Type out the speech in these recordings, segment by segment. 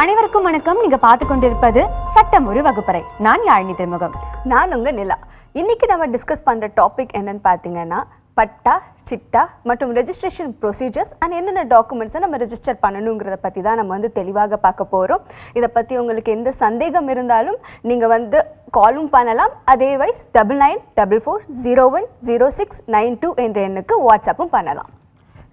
அனைவருக்கும் வணக்கம். நீங்க பார்த்து கொண்டிருப்பது சட்டம் ஒரு வகுப்பறை. நான் யாழினி திருமுகம். நான் உங்க நிலா. இன்னைக்கு நம்ம டிஸ்கஸ் பண்ற டாபிக் என்னன்னு பார்த்தீங்கன்னா பட்டா, சிட்டா மற்றும் ரெஜிஸ்ட்ரேஷன் ப்ரொசீஜர்ஸ் அண்ட் என்னென்ன டாக்குமெண்ட்ஸை நம்ம ரெஜிஸ்டர் பண்ணணுங்கிறத பற்றி தான் நம்ம தெளிவாக பார்க்க போகிறோம். இதை பற்றி உங்களுக்கு எந்த சந்தேகம் இருந்தாலும் நீங்கள் காலும் பண்ணலாம். அதேவைஸ் 9944010692 என்ற எண்ணுக்கு வாட்ஸ்அப்பும் பண்ணலாம்.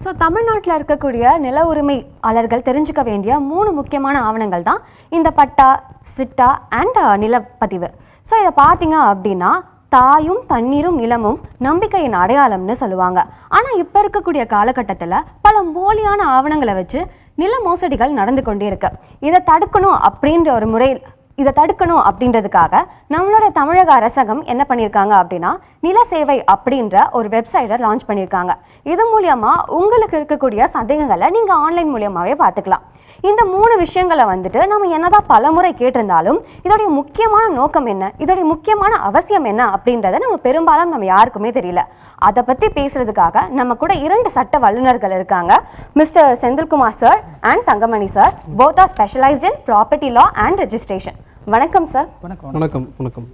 ஸோ தமிழ்நாட்டில் இருக்கக்கூடிய நில உரிமையாளர்கள் தெரிஞ்சுக்க வேண்டிய 3 முக்கியமான ஆவணங்கள் தான் இந்த பட்டா, சிட்டா அண்ட் நிலப்பதிவு. ஸோ இதை பார்த்தீங்க அப்படின்னா தாயும் தண்ணீரும் நிலமும் நம்பிக்கையின் அடையாளம்னு சொல்லுவாங்க. ஆனால் இப்போ இருக்கக்கூடிய காலகட்டத்தில் பல போலியான ஆவணங்களை வச்சு நில மோசடிகள் நடந்து கொண்டே இருக்கு. இதை தடுக்கணும் அப்படின்றதுக்காக நம்மளுடைய தமிழக அரசாங்கம் என்ன பண்ணியிருக்காங்க அப்படின்னா நில சேவை அப்படின்ற ஒரு வெப்சைட்டை லான்ச் பண்ணியிருக்காங்க. இது மூலியமா உங்களுக்கு இருக்கக்கூடிய சந்தேகங்களை நீங்கள் ஆன்லைன் மூலியமாகவே பார்த்துக்கலாம். இந்த 3 விஷயங்களை நம்ம என்னதான் பலமுறை கேட்டிருந்தாலும் இதோடைய முக்கியமான நோக்கம் என்ன, இதோடைய முக்கியமான அவசியம் என்ன அப்படின்றத பெரும்பாலும் நம்ம யாருக்குமே தெரியல. அதை பற்றி பேசுறதுக்காக நம்ம கூட 2 சட்ட வல்லுநர்கள் இருக்காங்க. Mister Senthilkumar sir and Thangamani sir. Both are specialised in property law and registration. வணக்கம் சார். வணக்கம். வணக்கம்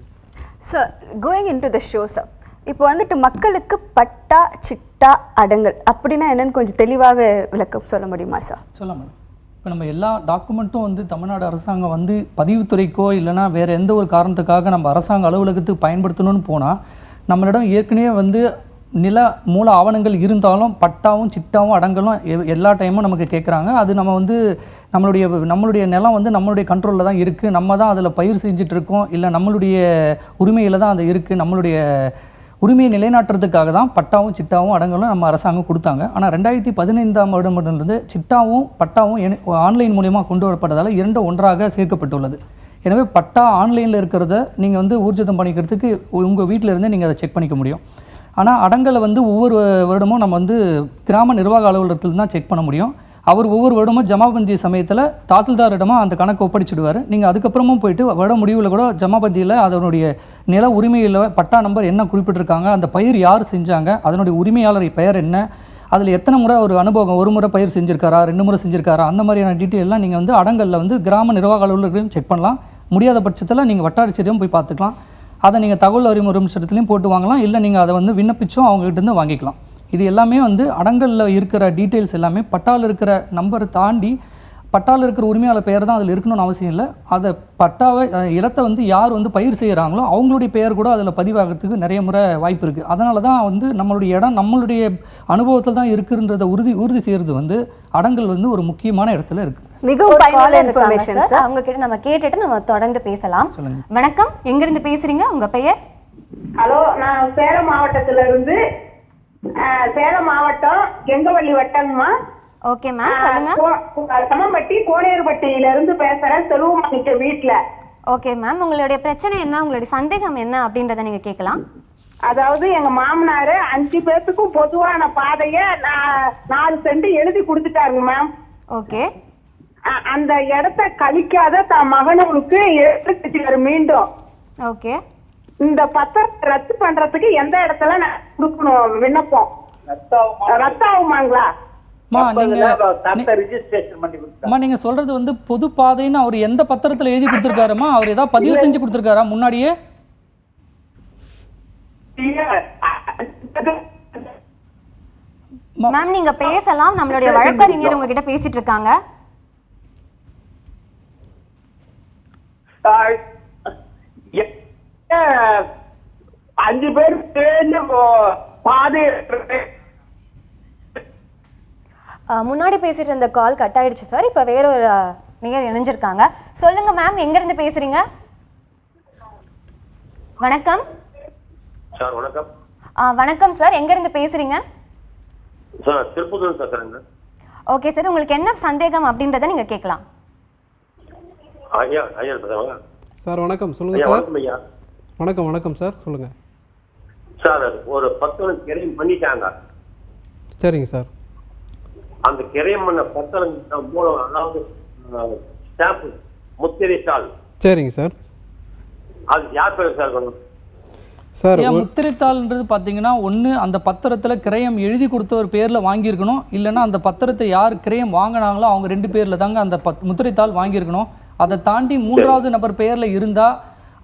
sir. Going in to the show sir, இப்போ மக்களுக்கு பட்டா, சிட்டா, அடங்கல் அப்படின்னா என்னன்னு கொஞ்சம் தெளிவாக விளக்கம் சொல்ல முடியுமா சார்? சொல்ல மேடம். இப்போ நம்ம எல்லா டாக்குமெண்ட்டும் தமிழ்நாடு அரசாங்கம் பதிவுத்துறைக்கோ இல்லைனா வேறு எந்த ஒரு காரணத்துக்காக நம்ம அரசாங்க அலுவலகத்துக்கு பயன்படுத்தணும்னு போனால் நம்மளிடம் ஏற்கனவே நில மூல ஆவணங்கள் இருந்தாலும் பட்டாவும் சிட்டாவும் அடங்கலும் எல்லா டைமும் நமக்கு கேட்குறாங்க. அது நம்ம நம்மளுடைய நிலம் நம்மளுடைய கண்ட்ரோலில் தான் இருக்குது. நம்ம தான் அதில் பயிர் செஞ்சிட்ருக்கோம், இல்லை நம்மளுடைய உரிமையில் தான் அது இருக்குது. நம்மளுடைய உரிமையை நிலைநாட்டுறதுக்காக தான் பட்டாவும் சிட்டாவும் அடங்கலும் நம்ம அரசாங்கம் கொடுத்தாங்க. ஆனால் 2015ஆம் வருடத்திலிருந்து சிட்டாவும் பட்டாவும் ஆன்லைன் மூலிமா கொண்டு வரப்பட்டதால் 2 ஒன்றாக சேர்க்கப்பட்டுள்ளது. எனவே பட்டா ஆன்லைனில் இருக்கிறத நீங்கள் ஊர்ஜிதம் பண்ணிக்கிறதுக்கு உங்கள் வீட்டில் இருந்தே நீங்கள் அதை செக் பண்ணிக்க முடியும். ஆனால் அடங்கலை ஒவ்வொரு வருடமும் நம்ம கிராம நிர்வாக அலுவலகத்தில் தான் செக் பண்ண முடியும். அவர் ஒவ்வொரு வருடமும் ஜமாபந்தி சமயத்தில் தாசில்தாரிடமா அந்த கணக்கு ஒப்படைச்சிடுவார். நீங்கள் அதுக்கப்புறமும் போயிட்டு வருட முடிவில் கூட ஜமாபந்தியில் அதனுடைய நில உரிமையில் பட்டா நம்பர் என்ன குறிப்பிட்டிருக்காங்க, அந்த பயிர் யார் செஞ்சாங்க, அதனுடைய உரிமையாளர் பெயர் என்ன, அதில் எத்தனை முறை ஒரு அனுபவம், 1 முறை பயிர் செஞ்சுருக்காரா, 2 முறை செஞ்சுருக்காரா, அந்த மாதிரியான டீட்டெயிலாம் நீங்கள் அடங்கலில் கிராம நிர்வாக அலுவலர்களையும் செக் பண்ணலாம். முடியாத பட்சத்தில் நீங்கள் வட்டாட்சியரையும் போய் பார்த்துக்கலாம். அதை நீங்கள் தகவல் அறிமுறை சட்டத்திலையும் போட்டு வாங்கலாம். இல்லை நீங்கள் அதை விண்ணப்பிச்சும் அவங்ககிட்ட வாங்கிக்கலாம். இது எல்லாமே அடங்கலில் இருக்கிற டீட்டெயில்ஸ் எல்லாமே பட்டாவில் இருக்கிற நம்பரை தாண்டி பட்டாவில் இருக்கிற உரிமையாளர் பெயர் தான் அதில் இருக்கணும்னு அவசியம் இல்லை. அதை பட்டாவை இடத்தை யார் பயிர் செய்கிறாங்களோ அவங்களுடைய பெயர் கூட அதில் பதிவாகிறதுக்கு நிறைய முறை வாய்ப்பு இருக்குது. அதனால தான் நம்மளுடைய இடம் நம்மளுடைய அனுபவத்தில் தான் இருக்குன்றதை உறுதி செய்கிறது அடங்கல் ஒரு முக்கியமான இடத்துல இருக்குது. மிகவும் பயனுள்ள இன்ஃபர்மேஷன் சார். அவங்க கிட்ட நம்ம கேட்டுட்டு நம்ம தொடர்ந்து பேசலாம். வணக்கம், எங்கிருந்து பேசுறீங்க, உங்க பெயர்? ஹலோ, நான் சேலம் மாவட்டத்துல இருந்து, சேலம் மாவட்டம் கெங்கவள்ளி வட்டம்மா. ஓகே மேம், சொல்லுங்க. சமம்பட்டி கோனேர்பட்டியில இருந்து பேசுறேன், செல்வமாணிக்க வீட்டுல. ஓகே மேம், உங்களுடைய பிரச்சனை என்ன, உங்களுடைய சந்தேகம் என்ன அப்படின்றத நீங்க கேட்கலாம். அதாவது எங்க மாமனாரு 5 பேர்த்துக்கும் பொதுவான பாதைய 4 சென்ட் எழுதி கொடுத்துட்டாருங்க மேம். ஓகே. அந்த இடத்த கழிக்காத தான் மகனுக்கு எடுத்துட்டாரு மீண்டும். ஓகே. இந்த பத்திரத்தை ரத்து பண்றதுக்கு எந்த இடத்துல நான் கொடுக்கணும் விண்ணப்பம்? ரத்தாகுமாங்களா? நீங்க சொல்றது பொது பாதைன்னு அவர் எந்த பத்திரத்துல எழுதி கொடுத்திருக்காருமா? அவர் ஏதாவது பதிவு செஞ்சு கொடுத்திருக்காரா முன்னாடியே? மேம் நீங்க பேசலாம், நம்மளுடைய வழக்கறிஞர் உங்ககிட்ட பேசிட்டு இருக்காங்க. அஞ்சு பேர் பாதை முன்னாடி பேசிட்டு இருந்த கால் கட் ஆயிடுச்சு சார். இப்ப வேற ஒரு நேயர் இணைஞ்சிருக்காங்க. சொல்லுங்க மேம், எங்க இருந்து பேசுறீங்க? வணக்கம் சார். வணக்கம். வணக்கம் சார், எங்க இருந்து பேசுறீங்க? சார், திருப்பூர்ல பேசுறேங்க. ஓகே சார், உங்களுக்கு என்ன சந்தேகம் அப்படின்றத நீங்க கேட்கலாம். ஐயா பேசுறேன் சார். வணக்கம், சொல்லுங்க சார். வணக்கம் ஐயா. வணக்கம் சார், சொல்லுங்க சார். ஒரு 10 கிரையம் பண்ணிட்டாங்க. சரிங்க சார். அந்த கிரையம் பண்ண 10 மூலம், அதாவது ஸ்டாம்ப் முத்திரை ஸ்டால். சரிங்க சார். அது யார் பேர் சார்? சார் ஏன் முத்திரைத்தாள்ன்றது பார்த்தீங்கன்னா ஒன்று அந்த பத்திரத்தில் கிரயம் எழுதி கொடுத்தவர் பேரில் வாங்கியிருக்கணும், இல்லைன்னா அந்த பத்திரத்தை யார் கிரயம் வாங்கினாங்களோ அவங்க 2 பேரில் தாங்க அந்த முத்திரைத்தாள் வாங்கியிருக்கணும். அதை தாண்டி 3வது நபர் பெயரில் இருந்தால்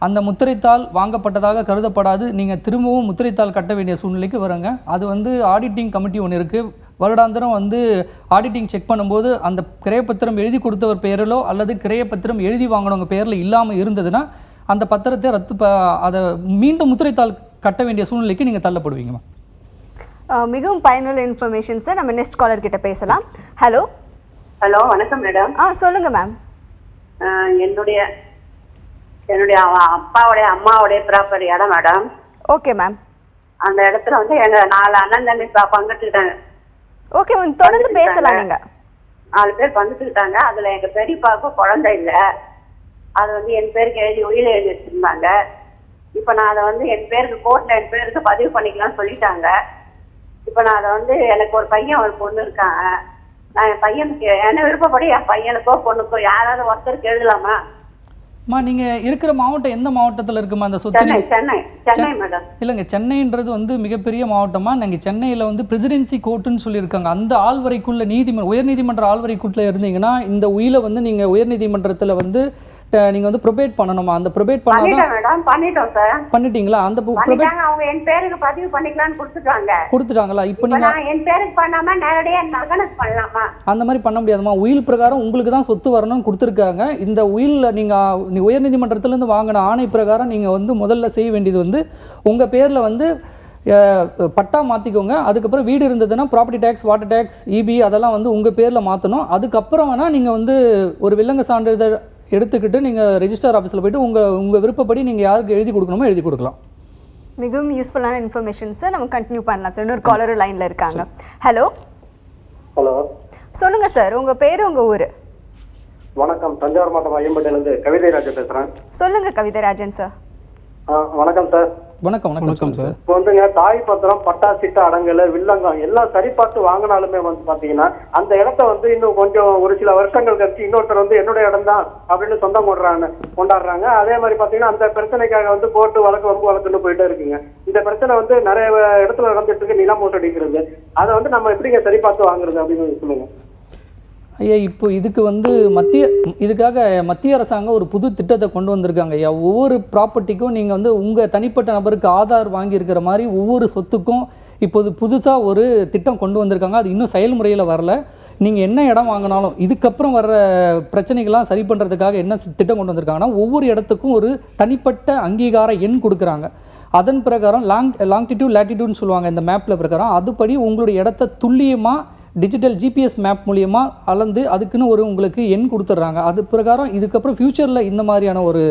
அந்த முத்திரைத்தாள் வாங்கப்பட்டதாக கருதப்படாது. நீங்கள் திரும்பவும் முத்திரைத்தாள் கட்ட வேண்டிய சூழ்நிலைக்கு வருங்க. அது வந்து ஆடிட்டிங் கமிட்டி ஒன்று இருக்குது. வருடாந்திரம் வந்து ஆடிட்டிங் செக் பண்ணும்போது அந்த கிரயப்பத்திரம் எழுதி கொடுத்தவர் பெயரிலோ அல்லது கிரயப்பத்திரம் எழுதி வாங்கினவங்க பேரில் இல்லாமல் இருந்ததுன்னா அந்த பத்திரத்தை அதை மீண்டும் முத்திரைத்தாள் கட்ட வேண்டிய சூழ்நிலைக்கு நீங்கள் தள்ளப்படுவீங்கம்மா. மிகவும் பயனுள்ள இன்ஃபர்மேஷன் சார். நம்ம நெக்ஸ்ட் காலர் கிட்ட பேசலாம். ஹலோ. ஹலோ, வணக்கம் மேடம். சொல்லுங்க மேம். என்னுடைய அப்பாவுடைய அம்மாவுடைய ப்ராப்பர் இடம் மேடம். Okay ma'am. அந்த இடத்துல வந்து எங்க 4 அண்ணன் தம்பி பங்குட்டுக்கிட்டாங்க. ஓகே மேம், தொடர்ந்து பேசலாம். நீங்க 4 பேர் பங்குட்டுக்கிட்டாங்க. அதுல எங்க பெரியப்பாவுக்கு குழந்தை இல்லை. அது வந்து என் பேருக்கு உயிரை எழுதி வச்சிருந்தாங்க. இப்ப நான் அதை வந்து என் பேருக்கு கோர்ட்ல என் பேருக்கு பதிவு பண்ணிக்கலாம்னு சொல்லிட்டாங்க. இப்ப நான் அதை வந்து எனக்கு ஒரு பையன் ஒரு பொண்ணு இருக்காங்க. நான் என் பையனுக்கு என்ன விருப்பப்படி என் பையனுக்கோ பொண்ணுக்கோ யாராவது ஒருத்தருக்கு எழுதலாமா? நீங்கள் இருக்கிற மாவட்டம் எந்த மாவட்டத்தில் இருக்குமா அந்த சொத்து? சென்னை மேடம். இல்லைங்க, சென்னைன்றது வந்து மிகப்பெரிய மாவட்டமா. நீங்கள் சென்னையில் வந்து பிரசிடென்சி கோர்ட்டுன்னு சொல்லியிருக்காங்க. அந்த ஆள்வரைக்குள்ள உயர்நீதிமன்ற ஆள்வரைக்குள்ள இருந்தீங்கன்னா இந்த உயிரை வந்து நீங்கள் உயர்நீதிமன்றத்தில் வந்து நீங்கள் வந்து ப்ரொபேட் பண்ணணுமா? அந்த ப்ரொபேட் பண்ணிட்டோம் சார். பண்ணிட்டீங்களா? அந்த ப்ரொபேட் அவங்க என் பேருக்கு பதிவு பண்ணிக்கலாம்னு கொடுத்துட்டாங்களா? இப்போ நீங்கள் என் பேருக்கு பண்ணாம நேரடியாக என் மகனுக்கு பண்ணலாமா? அந்த மாதிரி பண்ண முடியாதுமா. உயில் பிரகாரம் உங்களுக்கு தான் சொத்து வரணும்னு கொடுத்துருக்காங்க. இந்த உயிலில் நீங்கள் உயர்நீதிமன்றத்திலேருந்து வாங்கின ஆணை பிரகாரம் நீங்கள் வந்து முதல்ல செய்ய வேண்டியது வந்து உங்கள் பேரில் வந்து பட்டா மாற்றிக்கோங்க. அதுக்கப்புறம் வீடு இருந்ததுன்னா property tax, water tax, EB அதெல்லாம் வந்து உங்கள் பேரில் மாற்றணும். அதுக்கப்புறம் வேணால் நீங்கள் வந்து ஒரு வில்லங்க சான்றிதழ் எடுத்துக்கிட்டு நீங்கள் ரெஜிஸ்டர் ஆஃபீஸில் போய்ட்டு உங்கள் விருப்பப்படி நீங்கள் யாருக்கு எழுதி கொடுக்கணுமோ எழுதி கொடுக்கலாம். மிகவும் யூஸ்ஃபுல்லான இன்ஃபர்மேஷன் சார். நம்ம கண்டினியூ பண்ணலாம் சார். இன்னொரு காலர் லைனில் இருக்காங்க. ஹலோ. ஹலோ, சொல்லுங்க சார், உங்கள் பேர் உங்கள் ஊர்? வணக்கம். தஞ்சாவூர் மாவட்டம் ஐயம்பேட்டையிலேருந்து கவிதைராஜன் பேசுகிறேன். சொல்லுங்க கவிதைராஜன் சார். வணக்கம் சார். வணக்கம் சார். இப்போ வந்துங்க தாய் பத்திரம், பட்டா, சிட்டா, அடங்கல், வில்லங்கம் எல்லாம் சரி பார்த்து வாங்கினாலுமே வந்து பாத்தீங்கன்னா அந்த இடத்த வந்து இன்னும் கொஞ்சம் ஒரு சில வருஷங்கள் கழிச்சு இன்னொருத்தர் வந்து என்னுடைய இடம் தான் அப்படின்னு சொந்தம் கொண்டாடுறாங்க. அதே மாதிரி பாத்தீங்கன்னா அந்த பிரச்சனைக்காக வந்து கோர்ட்டு வழக்கு வம்பு வழக்குன்னு போயிட்டே இருக்குங்க. இந்த பிரச்சனை வந்து நிறைய இடத்துல நடந்துட்டு இருக்கு. நிலம் மோசடிக்கிறது, அதை வந்து நம்ம எப்படிங்க சரி பார்த்து வாங்குறது அப்படின்னு சொல்லுங்க. ஐயா, இப்போ இதுக்கு வந்து இதுக்காக மத்திய அரசாங்கம் ஒரு புது திட்டத்தை கொண்டு வந்திருக்காங்க ஐயா. ஒவ்வொரு ப்ராப்பர்ட்டிக்கும் நீங்கள் வந்து உங்கள் தனிப்பட்ட நபருக்கு ஆதார் வாங்கியிருக்கிற மாதிரி ஒவ்வொரு சொத்துக்கும் இப்போது புதுசாக ஒரு திட்டம் கொண்டு வந்திருக்காங்க. அது இன்னும் செயல்முறையில் வரல. நீங்கள் என்ன இடம் வாங்கினாலும் இதுக்கப்புறம் வர்ற பிரச்சனைகள்லாம் சரி பண்ணுறதுக்காக என்ன திட்டம் கொண்டு வந்திருக்காங்கன்னா ஒவ்வொரு இடத்துக்கும் ஒரு தனிப்பட்ட அங்கீகார எண் கொடுக்குறாங்க. அதன் பிரகாரம் லாங்கிடியூட் லேட்டிடியூட்னு சொல்லுவாங்க இந்த மேப்பில் பிரகாரம். அதுபடி உங்களுடைய இடத்த துல்லியமாக டிஜிட்டல் ஜிபிஎஸ் மேப் மூலியமாக அளந்து அதுக்குன்னு உங்களுக்கு எண் கொடுத்துட்றாங்க. அது பிரகாரம் இதுக்கப்புறம் ஃப்யூச்சரில் இந்த மாதிரியான ஒரு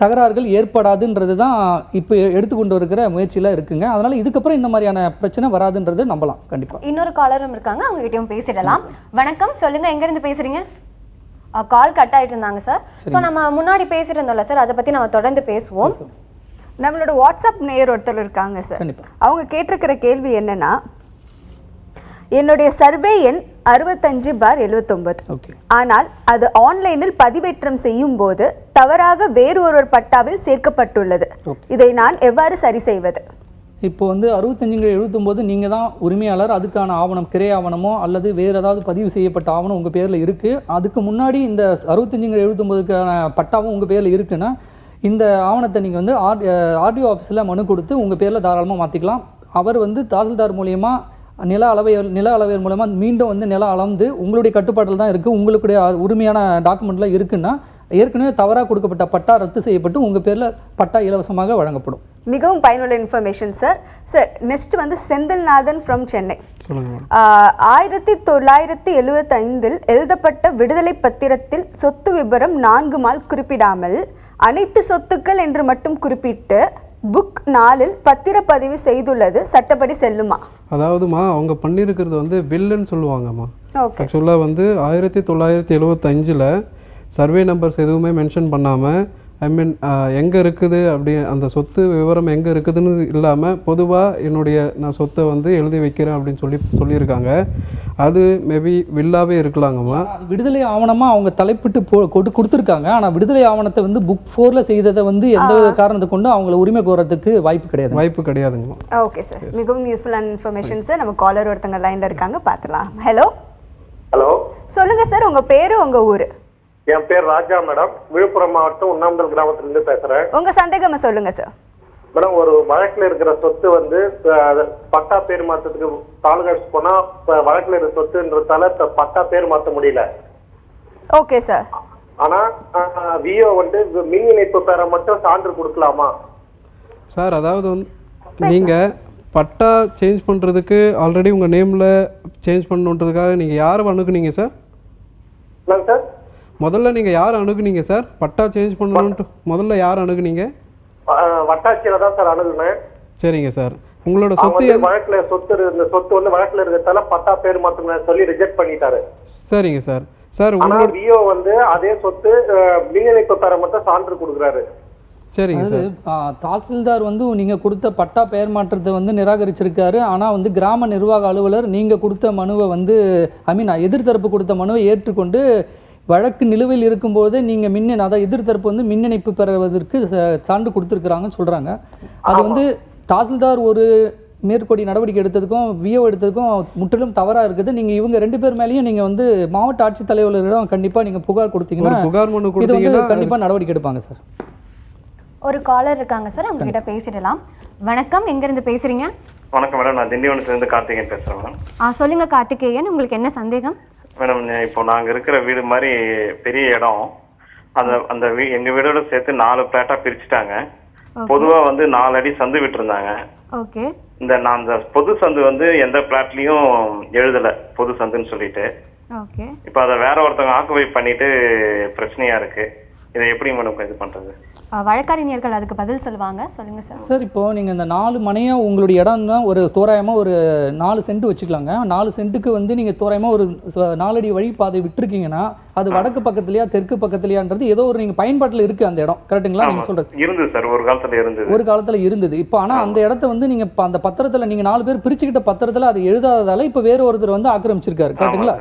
தகராறுகள் ஏற்படாதுன்றது தான் இப்போ எடுத்துக்கொண்டு இருக்கிற முயற்சியில் இருக்குங்க. அதனால் இதுக்கப்புறம் இந்த மாதிரியான பிரச்சனை வராதுன்றது நம்பலாம் கண்டிப்பாக. இன்னொரு காலரும் இருக்காங்க, அவங்ககிட்டயும் பேசிடலாம். வணக்கம், சொல்லுங்கள், எங்கேருந்து பேசுகிறீங்க? கால் கட் ஆகிட்டு இருந்தாங்க சார். ஸோ நம்ம முன்னாடி பேசிட்டு இருந்தோம்ல சார், அதை பற்றி நம்ம தொடர்ந்து பேசுவோம். நம்மளோட வாட்ஸ்அப் நேயர் ஒருத்தர் இருக்காங்க சார். அவங்க கேட்டிருக்கிற கேள்வி என்னன்னா, என்னுடைய சர்வே எண் 65/79. ஆனால் அது ஆன்லைனில் பதிவேற்றம் செய்யும் போது தவறாக வேறு ஒருவர் பட்டாவில் சேர்க்கப்பட்டுள்ளது. இதை நான் எவ்வாறு சரி செய்வது? இப்போ வந்து 65/79 நீங்கள் தான் உரிமையாளர். அதுக்கான ஆவணம், கிரை ஆவணமோ அல்லது வேறு ஏதாவது பதிவு செய்யப்பட்ட ஆவணம் உங்கள் பேரில் இருக்குது. அதுக்கு முன்னாடி இந்த 65/79க்கான பட்டாவும் உங்கள் பேரில் இருக்குன்னா இந்த ஆவணத்தை நீங்கள் வந்து ஆர்டிஓ ஆஃபீஸில் மனு கொடுத்து உங்கள் பேரில் தாராளமாக மாற்றிக்கலாம். அவர் வந்து தாசில்தார் மூலியமாக நில அளவையர் மூலமாக மீண்டும் வந்து நிலம் அளந்து உங்களுடைய கட்டுப்பாட்டில் தான் இருக்குது. உங்களுடைய உரிமையான டாக்குமெண்ட்லாம் இருக்குன்னா ஏற்கனவே தவறாக கொடுக்கப்பட்ட பட்டா ரத்து செய்யப்பட்டு உங்கள் பேரில் பட்டா இலவசமாக வழங்கப்படும். மிகவும் பயனுள்ள இன்ஃபர்மேஷன் சார். சார், நெக்ஸ்ட் வந்து செந்தில்நாதன் ஃப்ரம் சென்னை. 1975 எழுதப்பட்ட விடுதலை பத்திரத்தில் சொத்து விபரம் 4 மால் குறிப்பிடாமல் அனைத்து சொத்துக்கள் என்று மட்டும் குறிப்பிட்டு புக் 4 பத்திரப்பதிவு செய்துள்ளது சட்டப்படி செல்லுமா? அதாவதுமா அவங்க பண்ணியிருக்கிறது வந்து வில்லுன்னு சொல்லுவாங்கம்மா. ஆக்சுவலாக வந்து 1975 சர்வே நம்பர்ஸ் எதுவுமே மென்ஷன் பண்ணாமல் ஐ மீன் எங்கே இருக்குது அப்படி அந்த சொத்து விவரம் எங்கே இருக்குதுன்னு இல்லாமல் பொதுவாக என்னுடைய நான் சொத்தை வந்து எழுதி வைக்கிறேன் அப்படின்னு சொல்லியிருக்காங்க. அது மேபி வில்லாவே இருக்கலாங்கம்மா. அது விடுதலை ஆவணமாக அவங்க தலைப்பிட்டு கொடுத்துருக்காங்க. ஆனால் விடுதலை ஆவணத்தை வந்து புக் 4ல செய்ததை வந்து எந்த காரணத்தை கொண்டு அவங்கள உரிமை கோரத்துக்கு வாய்ப்பு கிடையாதுங்கம்மா. ஓகே சார், மிகவும் யூஸ்ஃபுல்லான இன்ஃபர்மேஷன் சார். நம்ம காலர் ஒருத்தங்க லைனில் இருக்காங்க, பார்த்துலாம். ஹலோ ஹலோ, சொல்லுங்கள் சார், உங்கள் பேர் உங்கள் ஊர்? என் பேர் ராஜா மேடம், விழுப்புரம் மாவட்டம் உண்ணாம்பல் கிராமத்திலிருந்து பேசுறேன். உங்க சந்தேகமா சொல்லுங்க சார். மேடம், ஒரு வழக்குல இருக்கிற சொத்து வந்து பட்டா பேர் மாற்றத்துக்கு தாலுகா போனா வழக்குல இருக்கிற சொத்துன்றதால பட்டா பேர் மாற்ற முடியல. Okay sir. ஆனா விஓ வந்து மின் இணைப்பு பெற மட்டும் சான்று கொடுக்கலாமா சார்? அதாவது வந்து நீங்கள் பட்டா சேஞ்ச் பண்ணுறதுக்கு ஆல்ரெடி உங்கள் நேமில் சேஞ்ச் பண்ணணுன்றதுக்காக நீங்கள் யாரை அணுகுனீங்க சார்? என்னங்க சார்? முதல்ல நீங்கள் யார் அணுகுனீங்க சார்? பட்டா சேஞ்ச் பண்ணணுன்ட்டு முதல்ல யார் அணுகுனீங்க? வட்டாட்சியில தான் சார் அணுகுனேன். சரிங்க சார். உங்களோட சொத்து வழக்குல இந்த சொத்து வந்து வழக்குல இருக்கிறதால பட்டா பேர் மாற்றம் சொல்லி ரிஜெக்ட் பண்ணிட்டாரு. சரிங்க சார். சார் உங்களோட விஓ வந்து அதே சொத்து மின் இணைப்பு பெற மட்டும் சான்று கொடுக்குறாரு. சரிங்க சார். தாசில்தார் வந்து நீங்கள் கொடுத்த பட்டா பெயர் மாற்றத்தை வந்து நிராகரிச்சிருக்காரு. ஆனால் வந்து கிராம நிர்வாக அலுவலர் நீங்கள் கொடுத்த மனுவை வந்து எதிர்த்தரப்பு கொடுத்த மனுவை ஏற்றுக்கொண்டு வழக்கு நிலுவையில் இருக்கும்போது நீங்கள் அதாவது எதிர்த்தரப்பு வந்து மின் இணைப்பு பெறுவதற்கு சான்று கொடுத்துருக்குறாங்கன்னு சொல்கிறாங்க. அது வந்து தாசில்தார் ஒரு மேற்கொடி நடவடிக்கை எடுத்ததுக்கும் விஓ எடுத்ததுக்கும் முற்றிலும் தவறாக இருக்குது. நீங்கள் இவங்க 2 பேர் மேலேயும் நீங்கள் வந்து மாவட்ட ஆட்சித்தலைவர்களிடம் கண்டிப்பாக நீங்கள் புகார் கொடுத்தீங்கன்னா புகார் மனு இது வந்து கண்டிப்பாக நடவடிக்கை எடுப்பாங்க சார். ஒரு காலர் இருக்காங்க சார், அவங்க கிட்ட பேசிடலாம். வணக்கம், எங்கிருந்து பேசுறீங்க? வணக்கம் மேடம், நான் திண்டிவனத்துலேருந்து கார்த்திகேயன் பேசுகிறேன் மேடம். சொல்லுங்க கார்த்திகேயன், உங்களுக்கு என்ன சந்தேகம்? மேடம், இப்போ நாங்கள் இருக்கிற வீடு மாதிரி பெரிய இடம், அந்த எங்கள் வீடோட சேர்த்து 4 பிளாட்டாக பிரிச்சுட்டாங்க. பொதுவாக வந்து 4 அடி சந்து விட்டுருந்தாங்க. ஓகே. நான் அந்த பொது சந்து வந்து எந்த பிளாட்லேயும் எழுதலை, பொது சந்துன்னு சொல்லிட்டு. ஓகே. இப்போ அதை வேற ஒருத்தவங்க ஆக்குபை பண்ணிட்டு பிரச்சனையாக இருக்குது. இதை எப்படி மேடம் இது பண்ணுறது? வழக்கறிஞர்கள் அதுக்கு பதில் சொல்லுவாங்க, சொல்லுங்க சார். சார், இப்போது நீங்கள் இந்த 4 மனையாக உங்களுடைய இடம் தான் ஒரு தோராயமாக ஒரு 4 சென்ட் வச்சுக்கலாங்க. 4 சென்ட்டுக்கு வந்து நீங்கள் தோராயமாக ஒரு 4 அடி வழிபாதை விட்டுருக்கீங்கன்னா அது வடக்கு பக்கத்துலையா தெற்கு பக்கத்துலையான்றது ஏதோ ஒரு நீங்கள் பயன்பாட்டில் இருக்குது அந்த இடம், கரெக்டுங்களா? நீங்கள் சொல்கிறது இருந்தது சார், ஒரு காலத்தில் இருந்தது. இப்போ ஆனால் அந்த இடத்த வந்து நீங்கள் அந்த பத்திரத்தில் நீங்கள் 4 பேர் பிரிச்சுக்கிட்ட பத்திரத்தில் அது எழுதாததால் இப்போ வேறு ஒருத்தர் வந்து ஆக்கிரமிச்சிருக்காரு, கரெக்டுங்களா?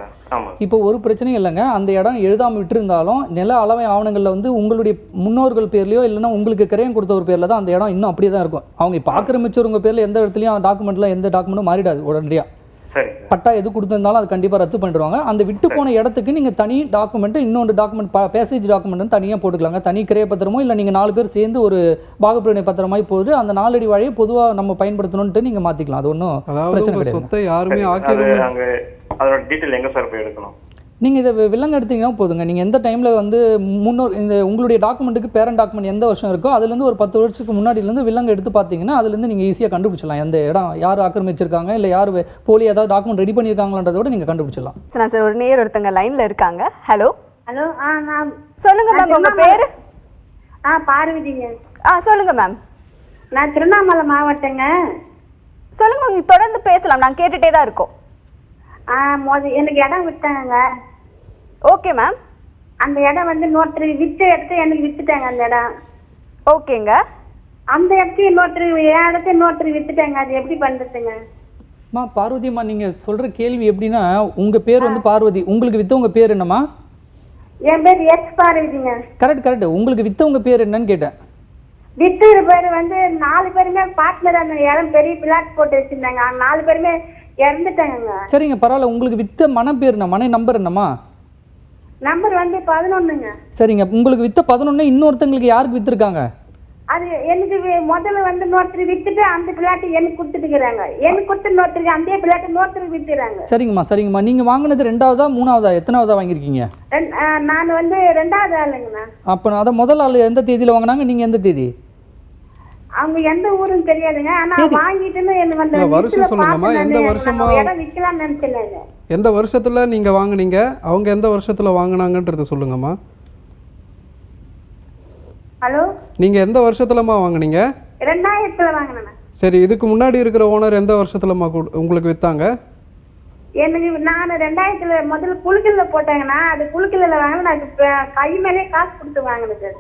இப்போ ஒரு பிரச்சனையும் இல்லைங்க. அந்த இடம் எழுதாமல் விட்டுருந்தாலும் நில அளவை ஆவணங்களில் வந்து உங்களுடைய முன்னோர்கள் பேர்லையோ இல்லைன்னா உங்களுக்கு கிரையம் கொடுத்த ஒரு பேரில் தான் அந்த இடம் இன்னும் அப்படியே தான் இருக்கும். அவங்க இப்போ ஆக்கிரமிச்சவங்க பேரில் எந்த இடத்துலையும் எந்த டாக்குமெண்ட்டும் மாறிடாது உடனடியாக. பட்டா எது கொடுத்துருந்தாலும் அது கண்டிப்பாக ரத்து பண்ணிடுவாங்க. அந்த விட்டு போன இடத்துக்கு நீங்கள் தனி டாக்குமெண்ட், இன்னொன்று டாக்குமெண்ட் பேசேஜ் டாக்குமெண்ட் தனியாக போட்டுக்கலாங்க. தனி கிரைய பத்திரமோ இல்லை நீங்கள் 4 பேர் சேர்ந்து ஒரு பாகப்பிரிவினை பத்திரமாய் போது அந்த 4 அடி வழியை பொதுவாக நம்ம பயன்படுத்தணும்ட்டு நீங்கள் மாற்றிக்கலாம். அது ஒன்றும் பிரச்சனை கிடையாது. சொத்தை யாருமே அதோட டீட்டெயில் எங்கே சார் போய் எடுக்கணும்? நீங்கள் இதை விலங்கு எடுத்தீங்கன்னா போதுங்க. நீங்கள் எந்த டைமில் வந்து உங்களுடைய டாக்குமெண்ட்டுக்கு பேரண்ட் டாக்குமெண்ட் எந்த வருஷம் இருக்கோ அதுலேருந்து ஒரு 10 வருஷத்துக்கு முன்னாடியிலேருந்து விலங்கு எடுத்து பார்த்தீங்கன்னா அதுலேருந்து நீங்கள் ஈஸியாக கண்டுபிடிச்சிடலாம் எந்த இடம் யார் ஆக்கிரமிச்சிருக்காங்க இல்லை யார் போலி ஏதாவது டாக்குமெண்ட் ரெடி பண்ணியிருக்காங்கன்றத விட நீங்கள் கண்டுபிடிச்சிடலாம். சார், ஒரு நேயர் ஒருத்தங்க லைனில் இருக்காங்க. Hello hello. நான் சொல்லுங்க மேம், உங்கள் பேர்? பார்வதிங்க. சொல்லுங்க மேம். நான் திருவண்ணாமலை மாவட்டங்க. சொல்லுங்க மேம், நீங்கள் தொடர்ந்து பேசலாம், நாங்கள் கேட்டுகிட்டே தான் இருக்கோம். எனக்கு இடம் விட்டாங்க. Okay ma'am. அந்த இடம் வந்து இன்னொருத்தர் வித்த இடத்த எனக்கு வித்துட்டாங்க அந்த இடம். ஓகேங்க. அந்த இடத்தையும் என் இடத்த இன்னொருத்தர் வித்துட்டாங்க. அது எப்படி பண்றதுங்க? பார்வதிம்மா, நீங்கள் சொல்கிற கேள்வி எப்படின்னா உங்கள் பேர் வந்து பார்வதி, உங்களுக்கு வித்தவங்க பேர் என்னம்மா? என் பேர் எஸ் பார்வதிங்க. கரெக்ட். உங்களுக்கு வித்தவங்க பேர் என்னன்னு கேட்டேன். வித்துற பேர் வந்து 4 பேருமே பார்ட்னர் அந்த இடம் பெரிய பிளாட் போட்டு வச்சிருந்தாங்க. 4 பேருமே இறந்துட்டாங்க. சரிங்க, பரவாயில்ல. உங்களுக்கு வித்த மன பேர் என்ன, மனை நம்பர் என்னம்மா? நம்பர் வந்து 11ங்க. சரிங்க, உங்களுக்கு வித்த 11 இன்னொருத்தங்களுக்கு யாருக்கு வித்துருக்காங்க? அது எனக்கு முதல்ல வந்து இன்னொருத்தர் வித்துட்டு அந்த பிளாட் எனக்கு கொடுத்துட்டுக்கிறாங்க. எனக்கு கொடுத்து இன்னொருத்தருக்கு அந்த பிளாட் இன்னொருத்தருக்கு வித்துறாங்க. சரிங்கம்மா. நீங்கள் வாங்கினது 2ஆவதா 3ஆவதா எத்தனாவதா வாங்கியிருக்கீங்க? நான் வந்து 2வது ஆளுங்கண்ணா. அப்போ அதை முதல் ஆள் எந்த தேதியில் வாங்கினாங்க, நீங்கள் எந்த தேதி? அவங்க எந்த ஊருன்னு தெரியாதுங்க. ஆனா வாங்கிட்டுன்னு எனக்கு வந்து வருஷம் சொல்லுங்கம்மா. எந்த வருஷமா இடம் விற்கலாம்னு நினைச்சேன். எந்த வருஷத்துல நீங்க வாங்குனீங்க, அவங்க எந்த வருஷத்துல வாங்குனாங்கன்றத சொல்லுங்கம்மா. ஹலோ. நீங்க எந்த வருஷத்துலமா வாங்குனீங்க? 2000ல வாங்குனேன். சரி, இதுக்கு முன்னாடி இருக்கிற ஓனர் எந்த வருஷத்துலமா உங்களுக்கு வித்தாங்க? எனக்கு நான் 2000ல முதல்ல குலுக்கல்ல போட்டாங்கன்னா அது குலுக்கல்ல வாங்கினா நான் கை மேலே காசு கொடுத்து வாங்கினது.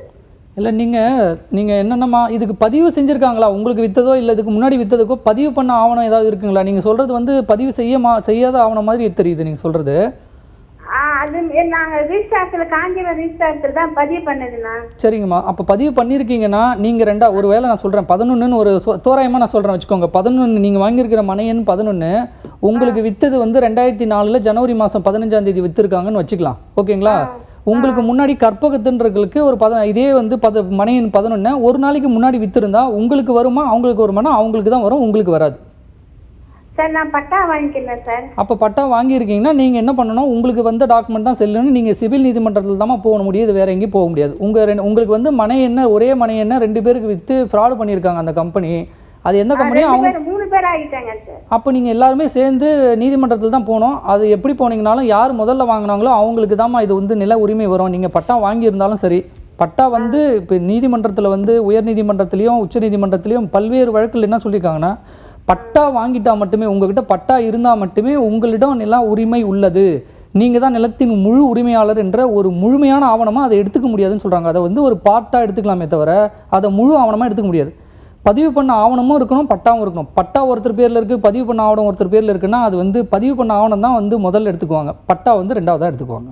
இல்லை நீங்கள் என்னென்னமா இதுக்கு பதிவு செஞ்சுருக்காங்களா? உங்களுக்கு விற்றதோ இல்லை இதுக்கு முன்னாடி விற்றதுக்கோ பதிவு பண்ண ஆவணம் ஏதாவது இருக்குங்களா? நீங்கள் சொல்கிறது வந்து பதிவு செய்யாத ஆவணம் மாதிரி தெரியுது நீங்கள் சொல்கிறது. அது நாங்கள் ரிஜிஸ்டர் காஞ்சிபுரம் ரிஜிஸ்டர் தான் பதிவு பண்ணதுண்ணா. சரிங்கம்மா, அப்போ பதிவு பண்ணியிருக்கீங்கன்னா நீங்கள் ஒரு வேளை நான் சொல்கிறேன் 11ன்னு ஒரு தோராயமாக நான் சொல்கிறேன் வச்சுக்கோங்க. 11 நீங்கள் வாங்கியிருக்கிற மனை எண் 11, உங்களுக்கு விற்றது வந்து 2004 ஜனவரி மாதம் 15ஆம் தேதி விற்றுருக்காங்கன்னு வச்சுக்கலாம். ஓகேங்களா? உங்களுக்கு முன்னாடி கற்பகத்துன்றவங்களுக்கு ஒரு இதே வந்து மனை எண் 11 ஒரு நாளைக்கு முன்னாடி விற்றுருந்தா உங்களுக்கு வருமா? அவங்களுக்கு வருமானா? அவங்களுக்கு தான் வரும், உங்களுக்கு வராது. சார் நான் பட்டா வாங்கிக்கிறேன் சார். அப்போ பட்டா வாங்கியிருக்கீங்கன்னா நீங்கள் என்ன பண்ணணும், உங்களுக்கு வந்த டாக்குமெண்ட் தான் செல்லுன்னு நீங்கள் சிவில் நீதிமன்றத்தில் தான் போக முடியாது, வேறு எங்கேயும் போக முடியாது. உங்களுக்கு வந்து மனை என்ன ஒரே மனை என்ன 2 பேருக்கு விற்று ஃப்ராடு பண்ணியிருக்காங்க அந்த கம்பெனி. அது எந்த கம்பெனியும் அவங்க 3 பேர் ஆகிட்டாங்க சார். அப்போ நீங்கள் எல்லாருமே சேர்ந்து நீதிமன்றத்தில் தான் போகணும். அது எப்படி போனீங்கனாலும் யார் முதல்ல வாங்கினாங்களோ அவங்களுக்கு தான் இது வந்து நில உரிமை வரும். நீங்கள் பட்டா வாங்கியிருந்தாலும் சரி, பட்டா வந்து இப்போ நீதிமன்றத்தில் வந்து உயர் நீதிமன்றத்துலேயும் உச்ச நீதிமன்றத்துலேயும் பல்வேறு வழக்கில் என்ன சொல்லியிருக்காங்கன்னா, பட்டா வாங்கிட்டால் மட்டுமே, உங்ககிட்ட பட்டா இருந்தால் மட்டுமே உங்களிடம் நில உரிமை உள்ளது, நீங்கள் தான் நிலத்தின் முழு உரிமையாளர் என்ற ஒரு முழுமையான ஆவணமாக அதை எடுத்துக்க முடியாதுன்னு சொல்கிறாங்க. அதை வந்து ஒரு பார்ட்டாக எடுத்துக்கலாமே தவிர அதை முழு ஆவணமாக எடுத்துக்க முடியாது. பதிவு பண்ண ஆவணமும் இருக்கணும், பட்டாவும் இருக்கணும். பட்டா ஒருத்தர் பேரில் இருக்குது, பதிவு பண்ண ஆவணம் ஒருத்தர் பேரில் இருக்குன்னா அது வந்து பதிவு பண்ண ஆவணம் தான் வந்து முதல்ல எடுத்துக்குவாங்க, பட்டா வந்து 2வதாக எடுத்துக்குவாங்க.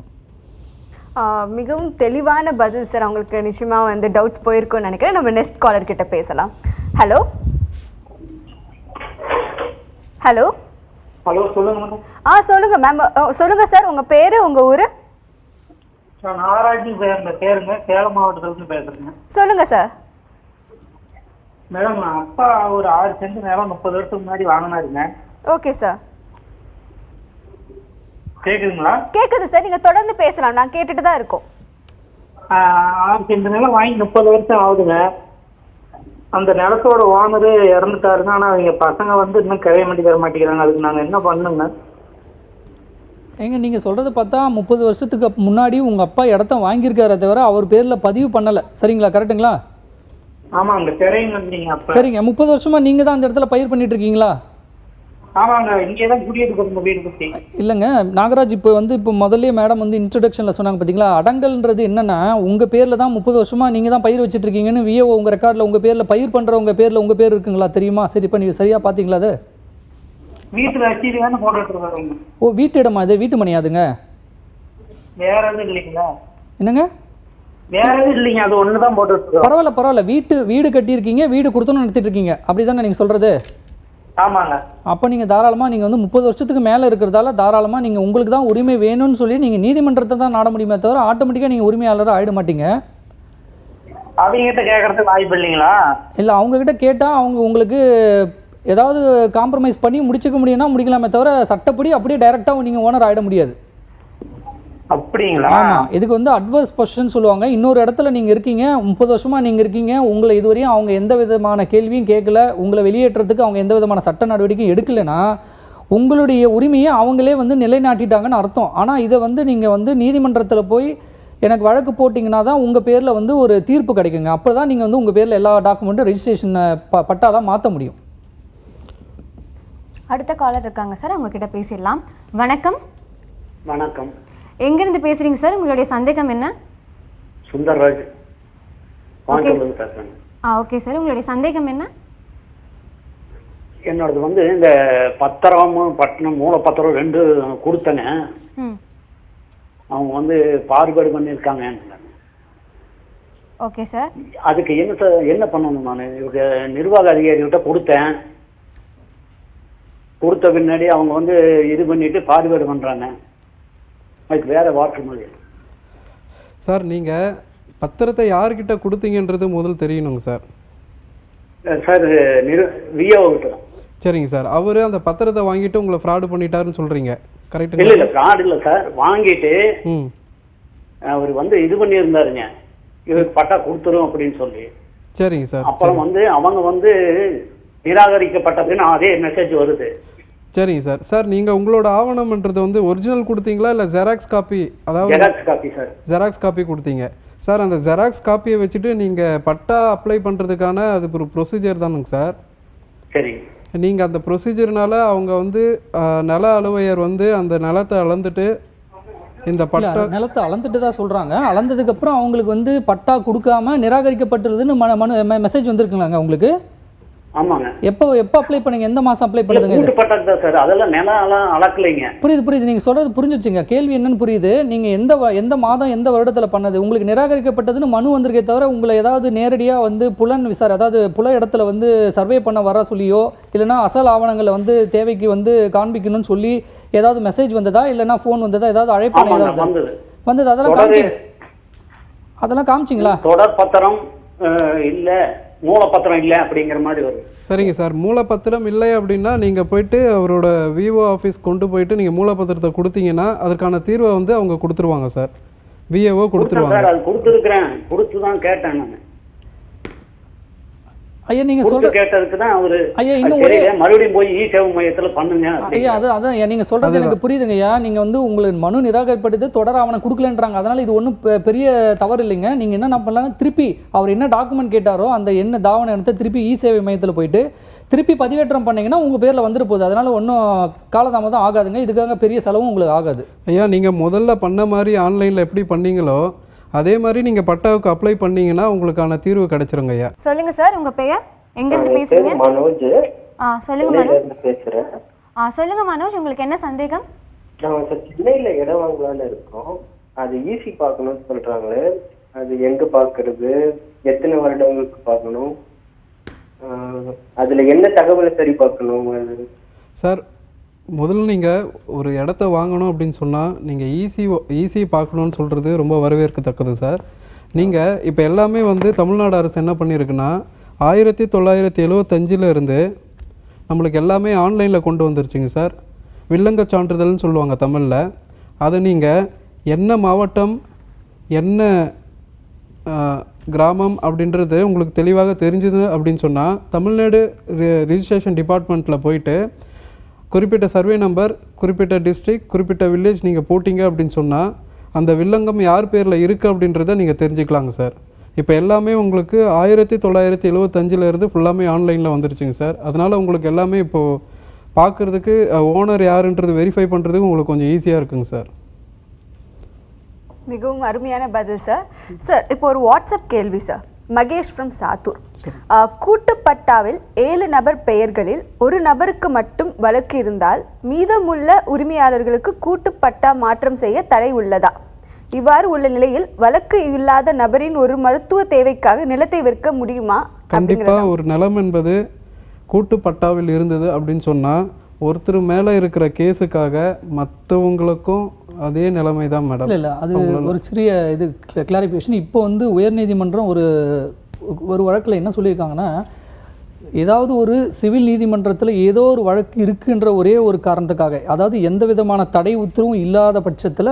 மிகவும் தெளிவான பதில் சார். அவங்களுக்கு நிச்சயமாக வந்து டவுட்ஸ் போயிருக்கும்னு நினைக்கிறேன். நம்ம நெக்ஸ்ட் காலர் கிட்ட பேசலாம். ஹலோ ஹலோ ஹலோ, சொல்லுங்க மேடம். சொல்லுங்க மேம். சொல்லுங்க சார், உங்க பேரு உங்க ஊரு? நான் நாராயணி பேருங்க, சேலம் மாவட்டத்திலிருந்து பேசுறேங்க. சொல்லுங்க சார். மேடம், நான் அப்பா ஒரு 6 சென்ட் நேரம் 30 வருஷத்துக்கு முன்னாடி வாங்கினாருங்க. Okay sir. கேக்குதுங்களா? கேக்குது சார், நீங்க தொடர்ந்து பேசலாம், நான் கேட்டுட்டு தான் இருக்கோம். 6 சென்ட் நிலம் வாங்கி 30 வருஷம் ஆகுதுங்க. அந்த நிலத்தோட ஓனரு இறந்துட்டாருங்க. ஆனா அவங்க பசங்க வந்து இன்னும் கிளைய மாட்டி தர மாட்டேங்கிறாங்க. அதுக்கு நாங்க என்ன பண்ணுங்க? நீங்கள் சொல்கிறத பார்த்தா 30 வருஷத்துக்கு முன்னாடி உங்கள் அப்பா இடத்த வாங்கியிருக்காரே தவிர அவர் பேரில் பதிவு பண்ணலை. சரிங்களா? கரெக்டுங்களா? ஆமாங்க, திரைங்க வந்தீங்க அப்ப. சரிங்க, 30 வருஷமாக நீங்கள் தான் அந்த இடத்துல பயிர் பண்ணிட்டு இருக்கீங்களா? ஆமாங்க, இங்கே தான் குடியேற்று கொடுங்க வீடு பற்றி. இல்லைங்க நாகராஜ், இப்போ முதல்ல மேடம் வந்து இன்ட்ரடக்ஷனில் சொன்னாங்க பார்த்தீங்களா, அடங்கல்ன்றது என்னென்னா உங்கள் பேரில் தான் 30 வருஷமாக நீங்கள் தான் பயிர் வச்சுட்டு இருக்கீங்கன்னு விஏஓ உங்கள் ரெக்கார்டில் உங்கள் பேரில் பயிர் பண்ணுறவங்க பேரில் உங்கள் பேர் இருக்குங்களா? தெரியுமா? சரி, இப்போ நீங்கள் சரியாக பார்த்தீங்களா? அது வீட்டில் ரசீது வேணும் போட்டுட்டு இருக்காருங்க. ஓ, வீட்டு இடமா? அது வீட்டு மணியாதுங்க? வேற எதுவும் இல்லைங்களா? என்னங்க? வேற எதுவும் இல்லைங்க, அது ஒன்று தான் போட்டுட்டு. பரவாயில்ல, வீடு கட்டியிருக்கீங்க, வீடு கொடுத்தோன்னு நடத்திட்டு இருக்கீங்க, அப்படி தானே நீங்கள் சொல்கிறது? ஆமாங்க. அப்போ நீங்கள் தாராளமாக நீங்கள் வந்து 30 வருஷத்துக்கு மேலே இருக்கிறதால தாராளமாக நீங்கள் உங்களுக்கு தான் உரிமை வேணும்னு சொல்லி நீங்கள் நீதிமன்றத்தை தான் நாட முடியுமே தவிர ஆட்டோமேட்டிக்காக நீங்கள் உரிமையாளராக ஆகிட மாட்டீங்க. அவங்ககிட்ட கேட்கறதுக்கு வாய்ப்பு இல்லைங்களா? இல்லை, அவங்கக்கிட்ட கேட்டால் அவங்க உங்களுக்கு ஏதாவது காம்ப்ரமைஸ் பண்ணி முடிச்சுக்க முடியும்னா முடிக்கலாமே தவிர சட்டப்படி அப்படியே டைரெக்டாக நீங்கள் ஓனர் ஆகிட முடியாது. அப்படிங்களா? ஆமாம், இதுக்கு வந்து அட்வர்ஸ் பொசிஷன் சொல்லுவாங்க. இன்னொரு இடத்துல நீங்கள் இருக்கீங்க, 30 வருஷமாக நீங்கள் இருக்கீங்க, உங்களை இதுவரையும் அவங்க எந்த விதமான கேள்வியும் கேட்கல, உங்களை வெளியேற்றத்துக்கு அவங்க எந்த விதமான சட்ட நடவடிக்கையும் எடுக்கலைன்னா உங்களுடைய உரிமையை அவங்களே வந்து நிலைநாட்டிட்டாங்கன்னு அர்த்தம். ஆனால் இதை வந்து நீங்கள் வந்து நீதிமன்றத்தில் போய் எனக்கு வழக்கு போட்டிங்கன்னா தான் உங்கள் பேரில் வந்து ஒரு தீர்ப்பு கிடைக்குங்க. அப்போ தான் நீங்கள் வந்து உங்கள் பேரில் எல்லா டாக்குமெண்ட்டும் ரெஜிஸ்ட்ரேஷன் பட்டாலாம் மாற்ற முடியும். அடுத்த காலர் இருக்காங்க சார், அவங்க கிட்ட பேசிடலாம். வணக்கம். வணக்கம். எங்கிருந்து பேசுறீங்க சார்? உங்களுடைய சந்தேகம் என்ன? சுந்தர்ராஜ். ஓகே சார், உங்களுடைய சந்தேகம் என்ன? என்னோடது வந்து இந்த பத்திரமும் பட்டணம் மூலப்பத்திரம் 2 கொடுத்தேங்க. அவங்க வந்து பார்வேர்டு பண்ணியிருக்காங்க. Okay sir. அதுக்கு என்ன பண்ணணும்? நான் இவங்க நிர்வாக அதிகாரிகிட்ட கொடுத்தேன். கொடுத்த பின்னாடி அவங்க வந்து இது பண்ணிட்டு பார்வேர்டு பண்ணுறாங்க. அதுக்கு வேற வாட்ரு மொழி சார். நீங்கள் பத்திரத்தை யார்கிட்ட கொடுத்தீங்கன்றது முதல் தெரியணுங்க சார். சார் விஏஓகிட்ட. சரிங்க சார். அவர் அந்த பத்திரத்தை வாங்கிட்டு உங்களை ஃப்ராடு பண்ணிட்டாருன்னு சொல்கிறீங்க, கரெக்டு? இல்லை, ஃப்ராடு இல்லை சார். வாங்கிட்டு அவர் வந்து இது பண்ணியிருந்தாருங்க, இவருக்கு பட்டா கொடுத்துரும் அப்படின்னு சொல்லி. சரிங்க சார். அப்புறம் வந்து அவங்க வந்து நிராகரிக்கப்பட்டதுன்னு அதே மெசேஜ் வருது. சரிங்க சார். சார், நீங்கள் உங்களோட ஆவணம்ன்றது வந்து ஒரிஜினல் கொடுத்தீங்களா இல்லை ஜெராக்ஸ் காப்பி? அதாவது xerox copy sir. Xerox copy கொடுத்தீங்க சார். அந்த ஜெராக்ஸ் காப்பியை வச்சுட்டு நீங்கள் பட்டா அப்ளை பண்ணுறதுக்கான அது ஒரு ப்ரொசீஜர் தானுங்க சார். சரி. நீங்கள் அந்த ப்ரொசீஜர்னால அவங்க வந்து நில அலுவலர் வந்து அந்த நிலத்தை அளந்துட்டு இந்த பட்டா நிலத்தை அளந்துட்டு தான் சொல்கிறாங்க. அளந்ததுக்கப்புறம் அவங்களுக்கு வந்து பட்டா கொடுக்காம நிராகரிக்கப்பட்டுருதுன்னு மெசேஜ் வந்திருக்குங்களாங்க உங்களுக்கு? ஆமாங்க. எப்போ அப்ளை பண்ணீங்க? எந்த மாதம் அப்ளை பண்ணுதுங்க? கூட்டு பட்டாக்கு தான் சார். அதெல்லாம் நிலம் அளக்கலைங்க. புரியுது. நீங்கள் சொல்கிறது புரிஞ்சிச்சுங்க. கேள்வி என்னன்னு புரியுது. நீங்கள் எந்த மாதம் எந்த வருடத்தில் பண்ணது? உங்களுக்கு நிராகரிக்கப்பட்டதுன்னு மனு வந்திருக்கே தவிர உங்களை ஏதாவது நேரடியாக வந்து புலன் அதாவது புல இடத்துல வந்து சர்வே பண்ண வர சொல்லியோ இல்லைனா அசல் ஆவணங்களை வந்து தேவைக்கு வந்து காண்பிக்கணும்னு சொல்லி ஏதாவது மெசேஜ் வந்ததா இல்லைனா ஃபோன் வந்ததா ஏதாவது அழைப்பு வந்தது? அதெல்லாம் காமிச்சிங்களா? தொடர் பத்திரம் இல்லை, மூலப்பத்திரம் இல்லை அப்படிங்கிற மாதிரி வரும். சரிங்க சார், மூலப்பத்திரம் இல்லை அப்படின்னா நீங்கள் போயிட்டு அவரோட விஓ ஆஃபீஸ் கொண்டு போயிட்டு நீங்கள் மூலப்பத்திரத்தை கொடுத்தீங்கன்னா அதற்கான தீர்வை வந்து அவங்க கொடுத்துருவாங்க சார். விஏஓ கொடுத்துருவாங்க. சார் அது கொடுத்துருக்குறேன், கொடுத்து தான் கேட்டேன் நான். ஐயா நீங்கள் சொல்ற கேட்டதுக்கு தான் அவரு ஐயா இன்னும் மறுபடியும் போய் சேவை மையத்தில் பண்ணுங்க. ஐயா அதான் நீங்கள் சொல்கிறது எனக்கு புரியுதுங்க ஐயா. நீங்கள் வந்து உங்களுக்கு மனு நிராகரிப்பட்டது தொடர் ஆவணம் கொடுக்கலன்றாங்க. அதனால் இது ஒன்றும் பெரிய தவறு இல்லைங்க. நீங்கள் என்ன பண்ணலாம், திருப்பி அவர் என்ன டாக்குமெண்ட் கேட்டாரோ அந்த என்ன தாவணம் எடுத்து திருப்பி சேவை மையத்தில் போயிட்டு திருப்பி பதிவேற்றம் பண்ணிங்கன்னா உங்கள் பேரில் வந்துட்டு போகுது. அதனால் ஒன்றும் காலதாமதம் ஆகாதுங்க. இதுக்காக பெரிய செலவும் உங்களுக்கு ஆகாது. ஐயா நீங்கள் முதல்ல பண்ண மாதிரி ஆன்லைனில் எப்படி பண்ணீங்களோ அதே மாதிரி நீங்கள் பட்டாவுக்கு அப்ளை பண்ணீங்கன்னா உங்களுக்கான தீர்வு கிடைச்சிருங்க ஐயா. சொல்லுங்க சார், உங்க பெயர், எங்கிருந்து பேசுறீங்க? மனோஜ். சொல்லுங்க மனோஜ். பேசுறேன். சொல்லுங்க மனோஜ், உங்களுக்கு என்ன சந்தேகம்? நாங்கள் சார் சென்னையில் இடம் வாங்கலான்னு இருக்கோம். அது ஈஸி பார்க்கணும்னு சொல்றாங்களே, அது எங்க பார்க்கறது, எத்தனை வருடங்களுக்கு பார்க்கணும், அதுல என்ன தகவலை சரி பார்க்கணும் சார்? முதல்ல நீங்கள் ஒரு இடத்த வாங்கணும் அப்படின்னு சொன்னால் நீங்கள் ஈஸி பார்க்கணுன்னு சொல்கிறது ரொம்ப வரவேற்கத்தக்கது சார். நீங்கள் இப்போ எல்லாமே வந்து தமிழ்நாடு அரசு என்ன பண்ணியிருக்குன்னா 1975 இருந்து நம்மளுக்கு எல்லாமே ஆன்லைனில் கொண்டு வந்துருச்சுங்க சார். வில்லங்க சான்றிதழ்னு சொல்லுவாங்க தமிழில். அதை நீங்கள் என்ன மாவட்டம் என்ன கிராமம் அப்படின்றது உங்களுக்கு தெளிவாக தெரிஞ்சுது அப்படின்னு சொன்னால் தமிழ்நாடு ரிஜிஸ்ட்ரேஷன் டிபார்ட்மெண்ட்டில் போயிட்டு குறிப்பிட்ட சர்வே நம்பர், குறிப்பிட்ட டிஸ்ட்ரிக்ட், குறிப்பிட்ட வில்லேஜ் நீங்கள் போட்டிங்க அப்படின்னு சொன்னால் அந்த வில்லங்கம் யார் பேரில் இருக்குது அப்படின்றத நீங்கள் தெரிஞ்சுக்கலாங்க சார். இப்போ எல்லாமே உங்களுக்கு 1975 இருந்து ஃபுல்லாமே ஆன்லைனில் வந்துருச்சுங்க சார். அதனால் உங்களுக்கு எல்லாமே இப்போது பார்க்குறதுக்கு ஓனர் யாருன்றது வெரிஃபை பண்ணுறதுக்கு உங்களுக்கு கொஞ்சம் ஈஸியாக இருக்குங்க சார். மிகவும் அருமையான பதில் சார். சார் இப்போ ஒரு வாட்ஸ்அப் கேள்வி சார். மகேஷ் ஃப்ரம் சாத்தூர். கூட்டுப்பட்டாவில் 7 நபர் பெயர்களில் ஒரு நபருக்கு மட்டும் வழக்கு இருந்தால் மீதமுள்ள உரிமையாளர்களுக்கு கூட்டுப்பட்டா மாற்றம் செய்ய தடை உள்ளதா? இவ்வாறு உள்ள நிலையில் வழக்கு இல்லாத நபரின் ஒரு மருத்துவ தேவைக்காக நிலத்தை விற்க முடியுமா? கண்டிப்பாக ஒரு நிலம் என்பது கூட்டுப்பட்டாவில் இருந்தது அப்படின்னு சொன்னால் ஒருத்தர் மேலே இருக்கிற கேஸுக்காக மற்றவங்களுக்கும் அதே நிலைமை தான் மேடம். இல்லை அது ஒரு சிறிய இது கிளாரிஃபிகேஷன். இப்போ வந்து உயர்நீதிமன்றம் ஒரு வழக்கில் என்ன சொல்லியிருக்காங்கன்னா, ஏதாவது ஒரு சிவில் நீதிமன்றத்தில் ஏதோ ஒரு வழக்கு இருக்குன்ற ஒரே ஒரு காரணத்துக்காக, அதாவது எந்த விதமான தடை உத்தரவும் இல்லாத பட்சத்தில்,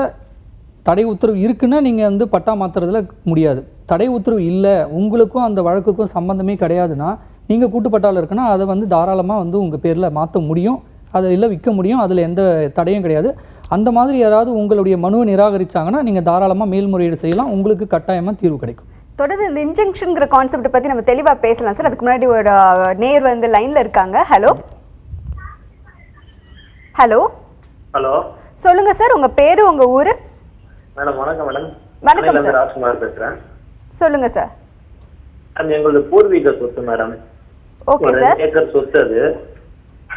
தடை உத்தரவு இருக்குன்னா நீங்கள் வந்து பட்டா மாற்றுறதுல முடியாது. தடை உத்தரவு இல்லை, உங்களுக்கும் அந்த வழக்குக்கும் சம்மந்தமே கிடையாதுன்னா நீங்கள் கூட்டுப்பட்டாவில் இருக்குன்னா அதை வந்து தாராளமாக வந்து உங்கள் பேரில் மாற்ற முடியும், அதில் விற்க முடியும். அதில் எந்த தடையும் கிடையாது. அந்த மாதிரி யாராவது உங்களுடைய மனுவை நிராகரித்தாங்கன்னா நீங்கள் தாராளமாக மேல்முறையீடு செய்யலாம், உங்களுக்கு கட்டாயமாக தீர்வு கிடைக்கும். தொடர்ந்து இந்த இன்ஜெக்ஷன்ங்கிற கான்செப்டை பற்றி நம்ம தெளிவாக பேசலாம் சார். அதுக்கு முன்னாடி ஒரு நேர் வந்து லைனில் இருக்காங்க. ஹலோ ஹலோ ஹலோ சொல்லுங்கள் சார், உங்கள் பேர், உங்கள் ஊர்? மேடம் வணக்கம் மேடம். வணக்கம் சார். ராஜ்குமார் பேசுகிறேன். சொல்லுங்கள் சார். அது எங்களது பூர்வீக சொத்து மேடம். Okay sir. 2 ஏக்கர் சொத்து அது.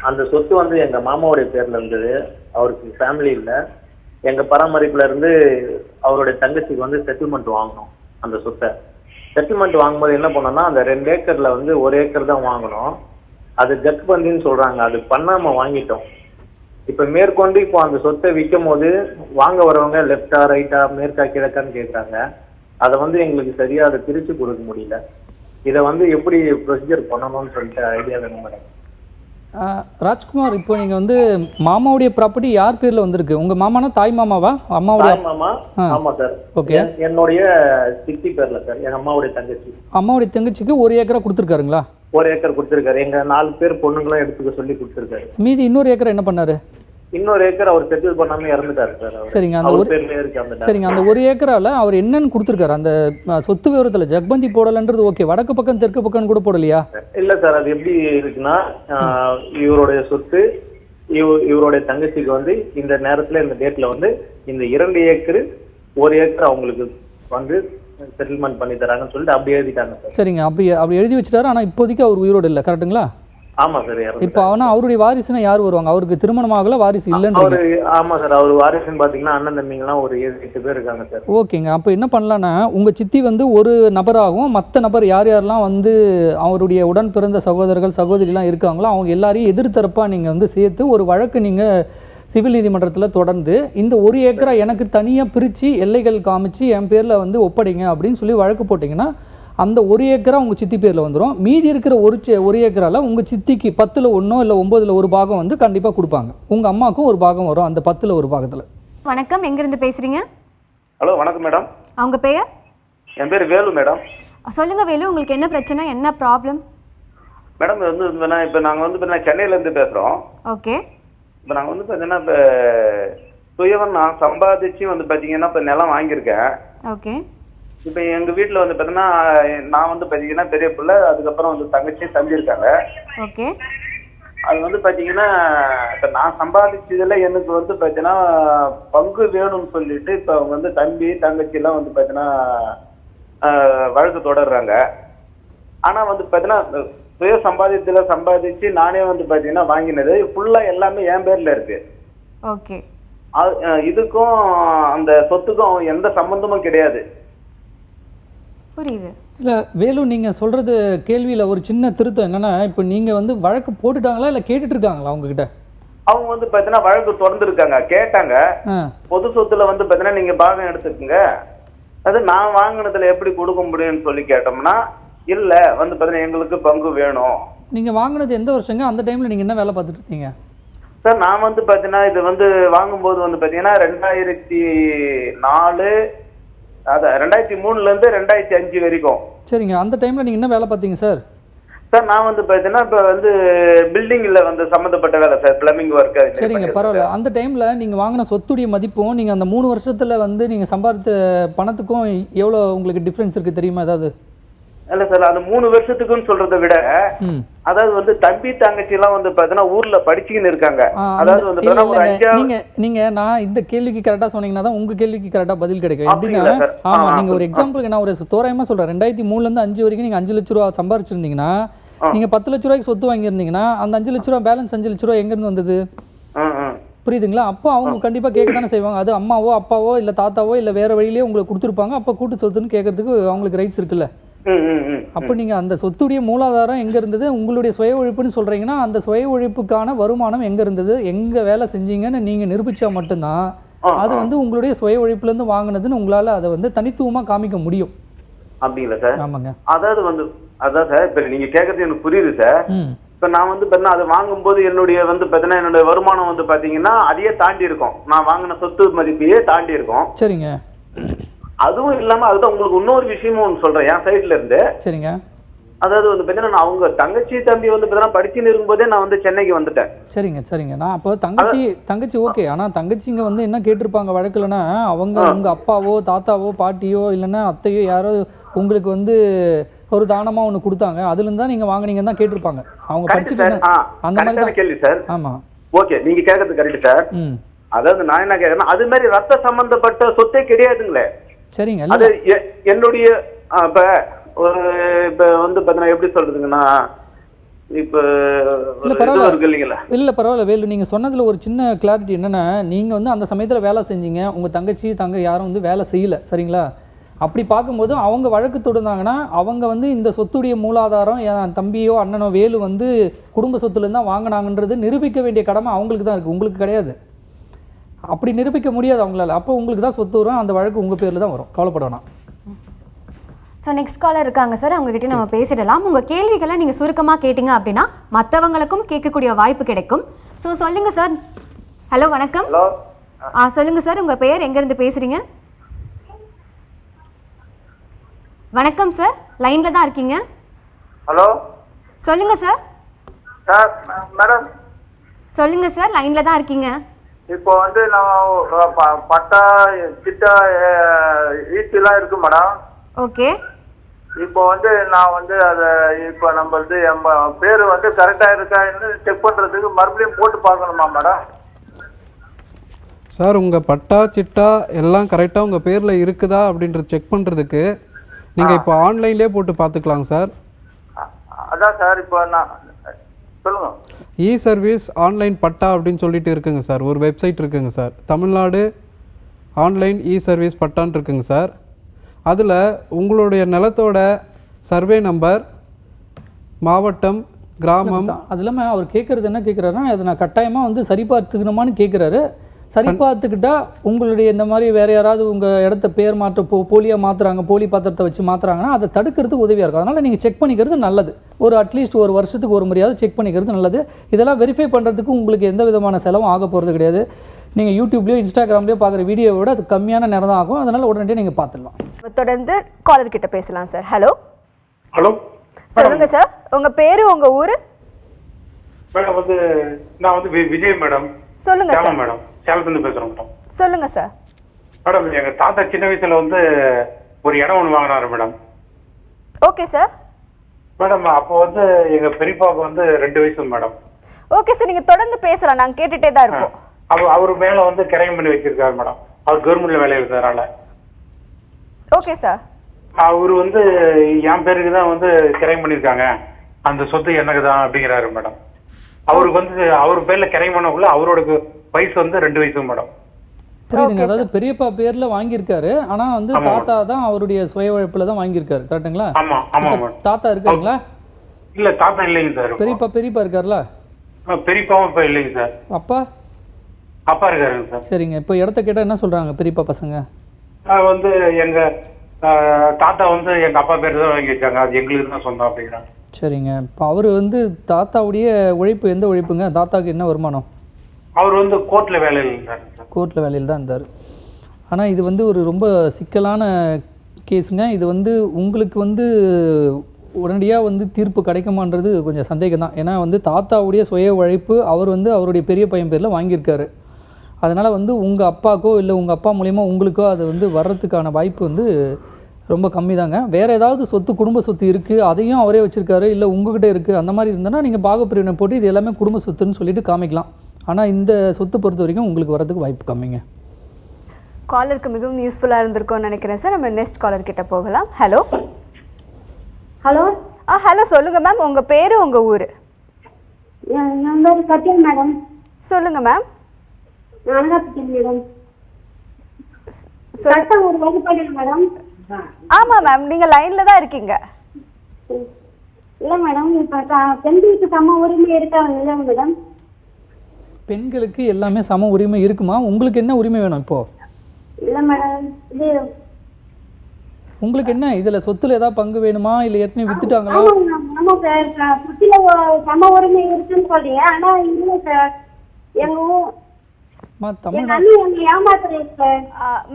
அந்த சொத்து வந்து எங்க மாமாவுடைய பேர்ல இருந்தது. அவருக்கு ஃபேமிலி இல்லை. எங்க பராமரிப்புல இருந்து அவருடைய தங்கச்சிக்கு வந்து செட்டில்மெண்ட் வாங்கணும். அந்த சொத்தை செட்டில்மெண்ட் வாங்கும்போது என்ன பண்ணோம்னா, அந்த 2 ஏக்கர்ல வந்து 1 ஏக்கர் தான் வாங்கணும். அது ஜட்பந்தின்னு சொல்றாங்க, அது பண்ணாம வாங்கிட்டோம். இப்ப மேற்கொண்டு இப்போ அந்த சொத்தை விற்கும் போது வாங்க வரவங்க லெஃப்டா ரைட்டா மேற்கா கிழக்கான்னு கேட்குறாங்க. அதை வந்து எங்களுக்கு சரியா அதை பிரிச்சு கொடுக்க முடியல. இதை வந்து எப்படி ப்ரொசீஜர் பண்ணணும்னு சொல்லிட்டு ஐடியா வேணும் மேடம். ராஜ்குமார், இப்போ நீங்கள் வந்து மாமாவுடைய ப்ராப்பர்ட்டி யார் பேரில் வந்திருக்கு? உங்கள் மாமானா தாய் மாமாவா? அம்மாவுடைய மாமா? ஆமாம் சார். ஓகே. என்னுடைய சித்தி பேர்ல சார், எங்கள் அம்மாவுடைய தங்கச்சி. அம்மாவுடைய தங்கச்சிக்கு 1 ஏக்கரா கொடுத்துருக்காருங்களா? 1 ஏக்கர் கொடுத்துருக்காரு. எங்கள் 4 பேர் பொண்ணுங்களும் எடுத்துக்க சொல்லி கொடுத்துருக்காரு. மீதி இன்னொரு ஏக்கர் என்ன பண்ணாரு? இன்னொரு ஏக்கர் அவர் செட்டில் பண்ணாம இறந்துட்டாரு சார். சரிங்க. அந்த அந்த 1 ஏக்கரால அவர் என்னன்னு கொடுத்துருக்காரு? அந்த சொத்து விவரத்தில் ஜக்பந்தி போடலன்றது ஓகே, வடக்கு பக்கம் தெற்கு பக்கம் கூட போடலையா? இல்ல சார், அது எப்படி இருக்குன்னா, இவருடைய சொத்து இவருடைய தங்கச்சிக்கு வந்து இந்த நேரத்துல இந்த டேட்ல வந்து இந்த 2 ஏக்கர் 1 ஏக்கர் அவங்களுக்கு வந்து செட்டில்மெண்ட் பண்ணி தராங்கன்னு சொல்லிட்டு அப்படி எழுதிட்டாங்க சார். சரிங்க, அப்படி எழுதி வச்சுட்டாரு. ஆனால் இப்போதைக்கு அவர் உயிரோடு இல்லை, கரெக்டுங்களா? ஆமா சார். இப்போ ஆனால் அவருடைய வாரிசுனா யார் வருவாங்க? அவருக்கு திருமணம் ஆகல, வாரிசு இல்லைன்னு. ஆமா சார், அவர் வாரிசுன்னு பாத்தீங்கன்னா அண்ணன் தம்பிங்கலாம் ஒரு 7-8 பேர் இருக்காங்க சார். ஓகேங்க, அப்போ என்ன பண்ணலான்னா உங்கள் சித்தி வந்து ஒரு நபராகவும் மற்ற நபர் யார் யாரெல்லாம் வந்து அவருடைய உடன் பிறந்த சகோதரர்கள் சகோதரிலாம் இருக்காங்களோ அவங்க எல்லாரையும் எதிர்த்தரப்பாக நீங்கள் வந்து சேர்த்து ஒரு வழக்கு நீங்கள் சிவில் நீதிமன்றத்தில் தொடர்ந்து இந்த 1 ஏக்கரா எனக்கு தனியாக பிரித்து எல்லைகள் காமிச்சு என் பேரில் வந்து ஒப்படைங்க அப்படின்னு சொல்லி வழக்கு போட்டிங்கன்னா அந்த 1 ஏக்கரா உங்கள் சித்தி பேரில் வந்துடும். மீதி இருக்கிற 1 ஏக்கரால் உங்கள் சித்திக்கு 10ல் 1 இல்லை 9ல் 1 பாகம் வந்து கண்டிப்பாக கொடுப்பாங்க. உங்கள் அம்மாவுக்கும் ஒரு பாகம் வரும் அந்த 10ல் 1 பாகத்தில். வணக்கம், எங்கேருந்து பேசுகிறீங்க? ஹலோ வணக்கம் மேடம். அவங்க பெயர்? என் பேர் வேலு மேடம். சொல்லுங்கள் வேலு, உங்களுக்கு என்ன பிரச்சனை, என்ன ப்ராப்ளம்? மேடம் இது வந்து இப்போ நாங்கள் வந்து இப்போ சென்னையிலேருந்து பேசுகிறோம். ஓகே. இப்போ நாங்கள் வந்து பார்த்தீங்கன்னா இப்போ சுயவன் நான் சம்பாதிச்சு வந்து பார்த்தீங்கன்னா இப்போ நிலம் வாங்கியிருக்கேன். ஓகே. இப்போ எங்கள் வீட்டில் வந்து பார்த்தீங்கன்னா நான் வந்து பார்த்தீங்கன்னா பெரிய பிள்ளை, அதுக்கப்புறம் வந்து தங்கச்சியும் தம்பியிருக்காங்க. ஓகே. அது வந்து பார்த்தீங்கன்னா இப்போ நான் சம்பாதிச்சதில் எனக்கு வந்து பார்த்தீங்கன்னா பங்கு வேணும்னு சொல்லிட்டு இப்போ அவங்க வந்து தம்பி தங்கச்சிலாம் வந்து பார்த்தீங்கன்னா வழக்கு தொடர்றாங்க. ஆனால் வந்து பார்த்தீங்கன்னா சுய சம்பாதியத்தில் சம்பாதிச்சு நானே வந்து பார்த்தீங்கன்னா வாங்கினது ஃபுல்லாக எல்லாமே என் பேரில் இருக்கு. ஓகே. இதுக்கும் அந்த சொத்துக்கும் எந்த சம்பந்தமும் கிடையாது. புரியுது. இல்லை வேலு, நீங்கள் சொல்கிறது கேள்வியில் ஒரு சின்ன திருத்தம் என்னென்னா, இப்போ நீங்கள் வந்து வழக்கு போட்டுட்டாங்களா இல்லை கேட்டுட்டு இருக்காங்களா அவங்ககிட்ட? அவங்க வந்து பார்த்தீங்கன்னா வழக்கு தொடர்ந்துருக்காங்க, கேட்டாங்க. பொது சொத்துல வந்து பார்த்தீங்கன்னா நீங்கள் பாகம் எடுத்துக்கோங்க, அது நான் வாங்கினதுல எப்படி கொடுக்க முடியும்னு சொல்லி கேட்டோம்னா இல்லை வந்து பார்த்தீங்கன்னா எங்களுக்கு பங்கு வேணும். நீங்கள் வாங்கினது எந்த வருஷங்க? அந்த டைமில் நீங்கள் என்ன வேலை பார்த்துட்டு இருக்கீங்க? சார் நான் வந்து பார்த்தீங்கன்னா இது வந்து வாங்கும்போது வந்து பார்த்தீங்கன்னா 2004 அதான் 2003லேருந்து 2005 வரைக்கும். சரிங்க, அந்த டைமில் நீங்கள் என்ன வேலை பார்த்தீங்க சார்? சார் நான் வந்து பார்த்தீங்கன்னா இப்போ வந்து பில்டிங்கில் வந்து சம்மந்தப்பட்ட வேலை சார், பிளம்பிங் ஒர்க். சரிங்க, பரவாயில்ல. அந்த டைமில் நீங்கள் வாங்கின சொத்துடைய மதிப்பும் நீங்கள் அந்த 3 வருஷத்தில் வந்து நீங்கள் சம்பாதித்த பணத்துக்கும் எவ்வளோ உங்களுக்கு டிஃப்ரென்ஸ் இருக்குது தெரியுமா ஏதாவது? இல்லை சார், அது 3 வருஷத்துக்குன்னு சொல்றதை விட அதாவது வந்து தம்பி தங்கச்சி எல்லாம் வந்து பார்த்தீங்கன்னா ஊர்ல படிச்சுக்கின்னு இருக்காங்க. அதாவது வந்து நீங்க நான் இந்த கேள்விக்கு கரெக்டா சொன்னீங்கன்னா தான் உங்க கேள்விக்கு கரெக்டா பதில் கிடைக்கும். எப்படின்னா ஆமா, நீங்க ஒரு எக்ஸாம்பிளுக்கு நான் ஒரு தோராயமா சொல்றேன். 2003லேருந்து 5 வரைக்கும் நீங்க 5 லட்ச ரூபா சம்பாரிச்சிருந்தீங்கன்னா நீங்க 10 லட்ச ரூபாய்க்கு சொத்து வாங்கியிருந்தீங்கன்னா அந்த 5 லட்ச ரூபா பேலன்ஸ் 5 லட்ச ரூபா எங்க இருந்து வந்தது? புரியுதுங்களா? அப்போ அவங்க கண்டிப்பா கேட்க தானே செய்வாங்க. அது அம்மாவோ அப்பாவோ இல்ல தாத்தாவோ இல்ல வேற வழியிலேயே உங்களுக்கு கொடுத்துருப்பாங்க. அப்போ கூட்டு சொத்துன்னு கேட்கறதுக்கு அவங்களுக்கு ரைட்ஸ் இருக்குல்ல. அப்போ நீங்க அந்த சொத்துடைய மூலாதாரம் எங்க இருந்தது, உங்களுடைய சுய உழைப்புன்னு சொல்றீங்கன்னா அந்த சுய உழைப்புக்கான வருமானம் எங்க இருந்தது, எங்க வேலை செஞ்சீங்கன்னு நீங்க நிரூபிச்சா மட்டும்தான் அது வந்து உங்களுடைய சுய உழைப்புல இருந்து வாங்கினதுன்னு உங்களால அதை வந்து தனித்துவமா காமிக்க முடியும். அப்படிங்களா சார்? ஆமாங்க. அதாவது வந்து அதான் சார், இப்ப நீங்க கேட்கறது எனக்கு புரியுது சார். இப்ப நான் வந்து பார்த்தீங்கன்னா அதை வாங்கும்போது என்னுடைய வந்து பார்த்தீங்கன்னா என்னுடைய வருமானம் வந்து பாத்தீங்கன்னா அதையே தாண்டி இருக்கும். நான் வாங்கின சொத்து மதிப்பையே தாண்டி இருக்கும். சரிங்க. அதுவும் இல்லாம அதுதான் உங்களுக்கு இன்னொரு விஷயமும் ஒன்று சொல்றேன் என் சைட்ல இருந்து. சரிங்க. அதாவது வந்து பார்த்தீங்கன்னா நான் அவங்க தங்கச்சி தம்பி வந்து பார்த்தீங்கன்னா படிச்சுன்னு இருக்கும்போதே நான் வந்து சென்னைக்கு வந்துட்டேன். சரிங்க சரிங்க. நான் அப்போ தங்கச்சி ஓகே. ஆனால் தங்கச்சிங்க வந்து என்ன கேட்டிருப்பாங்க வழக்குலன்னா, அவங்க உங்க அப்பாவோ தாத்தாவோ பாட்டியோ இல்லைன்னா அத்தையோ யாரோ உங்களுக்கு வந்து ஒரு தானமா ஒன்று கொடுத்தாங்க, அதுலேருந்து தான் நீங்க வாங்கினீங்கன்னு தான் கேட்டிருப்பாங்க. அவங்க படிச்சுட்டு அந்த மாதிரி தான் கேள்வி சார். ஆமா ஓகே, நீங்க கேட்கறது கரெக்ட் சார். அதாவது நான் என்ன கேட்கறேன்னா அது மாதிரி ரத்த சம்பந்தப்பட்ட சொத்தே கிடையாதுங்களே. சரிங்க. அது என்னுடைய இப்ப வந்து பாத்தீங்கன்னா எப்படி சொல்றதுங்கன்னா இப்ப இல்ல பரவாயில்ல வேலு, நீங்க சொன்னதுல ஒரு சின்ன கிளாரிட்டி என்னன்னா, நீங்க வந்து அந்த சமயத்துல வேலை செஞ்சீங்க, உங்க தங்கச்சி தங்க யாரும் வந்து வேலை செய்யல. சரிங்களா? அப்படி பார்க்கும்போது அவங்க வழக்கு தொடர்ந்தாங்கன்னா அவங்க வந்து இந்த சொத்துடைய மூலாதாரம் என் தம்பியோ அண்ணனோ வேலு வந்து குடும்ப சொத்துல இருந்தா வாங்கினாங்கன்றது நிரூபிக்க வேண்டிய கடமை அவங்களுக்கு தான் இருக்கு, உங்களுக்கு கிடையாது. அப்படி நிரூபிக்க முடியாது அவங்களால. அப்போ உங்களுக்கு தான் சொத்து வரும், அந்த வழக்கு உங்கள் பேரில் தான் வரும், கவலைப்பட வேணாம். ஸோ நெக்ஸ்ட் காலர் இருக்காங்க சார், அவங்ககிட்ட நம்ம பேசிடலாம். உங்கள் கேள்விகளை நீங்கள் சுருக்கமாக கேட்டிங்க அப்படின்னா மற்றவங்களுக்கும் கேட்கக்கூடிய வாய்ப்பு கிடைக்கும். ஸோ சொல்லுங்க சார். ஹலோ வணக்கம். சொல்லுங்க சார், உங்கள் பெயர் எங்கேருந்து பேசுகிறீங்க? வணக்கம் சார், லைனில் தான் இருக்கீங்க. ஹலோ சொல்லுங்க சார். சார் மேடம் சொல்லுங்க சார், லைனில் தான் இருக்கீங்க. இப்போ வந்து நான் பட்டா சிட்டா ஈட்டிலாம் இருக்கு மேடம். ஓகே. இப்போ வந்து நான் வந்து அதை இப்போ நம்மளது பேர் வந்து கரெக்டா இருக்கான்னு செக் பண்றதுக்கு மறுபடியும் போட்டு பார்க்கணுமா மேடம்? சார் உங்கள் பட்டா சிட்டா எல்லாம் கரெக்டாக உங்கள் பேரில் இருக்குதா அப்படின்றது செக் பண்ணுறதுக்கு நீங்கள் இப்போ ஆன்லைன்லேயே போட்டு பார்த்துக்கலாங்க சார். அதான் சார் இப்போ நான் சொல்லுங்க. இ சர்வீஸ் ஆன்லைன் பட்டா அப்படின்னு சொல்லிட்டு இருக்குங்க சார், ஒரு வெப்சைட் இருக்குங்க sir, Tamil Nadu online e service பட்டான்னு இருக்குங்க சார். அதில் உங்களுடைய நிலத்தோட சர்வே நம்பர், மாவட்டம், கிராமம். அது இல்லாமல் அவர் கேட்குறது என்ன கேட்குறாருன்னா, அதை நான் கட்டாயமாக வந்து சரி பார்த்துக்கணுமான்னு கேட்குறாரு. சரி பார்த்துக்கிட்டா உங்களுடைய இந்த மாதிரி வேறு யாராவது உங்கள் இடத்த பேர் மாற்ற போலியாக மாற்றுறாங்க, போலி பத்திரத்தை வச்சு மாற்றுறாங்கன்னா அதை தடுக்கிறதுக்கு உதவியாக இருக்கும். அதனால் நீங்கள் செக் பண்ணிக்கிறது நல்லது. ஒரு அட்லீஸ்ட் ஒரு வருஷத்துக்கு ஒரு முறையாவது செக் பண்ணிக்கிறது நல்லது. இதெல்லாம் வெரிஃபை பண்ணுறதுக்கு உங்களுக்கு எந்த விதமான செலவும் ஆக போகிறது கிடையாது. நீங்கள் யூடியூப்லேயோ இன்ஸ்டாகிராம்லேயோ பார்க்குற வீடியோவை விட அது கம்மியான நேரம் தான் ஆகும். அதனால் உடனே நீங்கள் பார்த்துடலாம். தொடர்ந்து காலர் கிட்ட பேசலாம் சார். ஹலோ ஹலோ, சொல்லுங்க சார், உங்க பேரு உங்க ஊரு? மேடம் வந்து நான் வந்து விஜய் மேடம். சொல்லுங்க சார். மேடம் சேலத்துலேருந்து பேசுகிறேன் மேடம். சொல்லுங்க சார். மேடம் எங்கள் தாத்தா சின்ன வயசில் வந்து ஒரு இடம் ஒன்று வாங்கினாரு மேடம். Okay sir. மேடம் அப்போ வந்து எங்கள் பெரியப்பாவுக்கு வந்து 2 வயசு மேடம். ஓகே சார், நீங்கள் தொடர்ந்து பேசலாம், நாங்கள் கேட்டுகிட்டே தான் இருக்கோம். அவர் மேலே வந்து கிரையம் பண்ணி வச்சிருக்காரு மேடம். அவர் கவர்மெண்ட்ல வேலையில் இருக்கிறதுனால. Okay sir. அவர் வந்து என் பேருக்கு தான் வந்து கிரையம் பண்ணியிருக்காங்க, அந்த சொத்து எனக்கு தான் அப்படிங்கிறாரு மேடம். அவருக்கு வந்து அவர் பேர்ல கிரையம் பண்ணக்குள்ள அவரோட வயசு வந்து 2 வயசு மேடம். புரியுதுங்க. அதாவது பெரியப்பா பேர்ல வாங்கியிருக்காரு, ஆனா வந்து தாத்தா தான் அவருடைய சுய உழைப்புல தான் வாங்கியிருக்காரு. கரெக்டுங்களா? ஆமா ஆமா. தாத்தா இருக்காருங்களா? இல்ல தாத்தா இல்லைங்க சார். பெரியப்பா இருக்காருல்ல? பெரியப்பாவும் இப்ப இல்லைங்க சார். அப்பா இருக்காருங்க சார். சரிங்க. இப்போ இடத்த கேட்டா என்ன சொல்றாங்க பெரியப்பா பசங்க? வந்து எங்க தாத்தா வந்து எங்க அப்பா பேர் தான் வாங்கியிருக்காங்க, அது எங்களுக்கு தான் சொந்தம் அப்படிங்கிறாங்க. சரிங்க. இப்போ அவர் வந்து தாத்தாவுடைய உழைப்பு எந்த உழைப்புங்க? தாத்தாவுக்கு என்ன வருமானம்? அவர் வந்து கோர்ட்ல வேலையில் இருந்தார். கோர்ட்ல வேலையில் தான் இருந்தார். ஆனால் இது வந்து ஒரு ரொம்ப சிக்கலான கேஸுங்க. இது வந்து உங்களுக்கு வந்து உடனடியாக வந்து தீர்ப்பு கிடைக்குமான்றது கொஞ்சம் சந்தேகம் தான். ஏன்னா வந்து தாத்தாவுடைய சுய உழைப்பு அவர் வந்து அவருடைய பெரிய பையன் பேரில் வாங்கியிருக்காரு. அதனால் வந்து உங்கள் அப்பாக்கோ இல்லை உங்கள் அப்பா மூலிமா உங்களுக்கோ அது வந்து வர்றதுக்கான வாய்ப்பு வந்து ரொம்ப கம்மி தாங்க. வேறு ஏதாவது சொத்து, குடும்ப சொத்து இருக்குது, அதையும் அவரே வச்சுருக்காரு, இல்லை உங்ககிட்ட இருக்குது, அந்த மாதிரி இருந்ததுன்னா நீங்கள் பாகப்பிரிவினை போட்டு இது எல்லாமே குடும்ப சொத்துன்னு சொல்லிட்டு காமிக்கலாம். ஆனால் இந்த சொத்து பொறுத்த வரைக்கும் உங்களுக்கு வரதுக்கு வாய்ப்பு கம்மிங்க. காலருக்கு மிகவும் யூஸ்ஃபுல்லாக இருந்திருக்கும்னு நினைக்கிறேன் சார். நம்ம நெக்ஸ்ட் காலர் கிட்ட போகலாம். Hello hello. ஹலோ, சொல்லுங்க மேம், உங்க பேரு உங்க ஊரு? என் பேர் சத்யா மேடம். சொல்லுங்க மேம். நாகப்பட்டினம் மேடம். சட்டம் ஒரு வகுப்பாடு மேடம். ஆமா மேம், நீங்க லைன்ல தான் இருக்கீங்க. இல்ல மேடம், இப்ப பெண்களுக்கு சம உரிமை இருக்காங்க இல்ல மேடம்? பெண்களுக்கு எல்லாமே சம உரிமை இருக்குமா? உங்களுக்கு என்ன உரிமை வேணும் இப்போ? இல்ல மேடம், இது உங்களுக்கு என்ன இதுல சொத்துல ஏதாவது பங்கு வேணுமா, இல்ல ஏற்கனவே வித்துட்டாங்களா? ஆமா சார், சொத்துல சம உரிமை இருக்குன்னு சொல்றீங்க, ஆனா இல்ல சார்.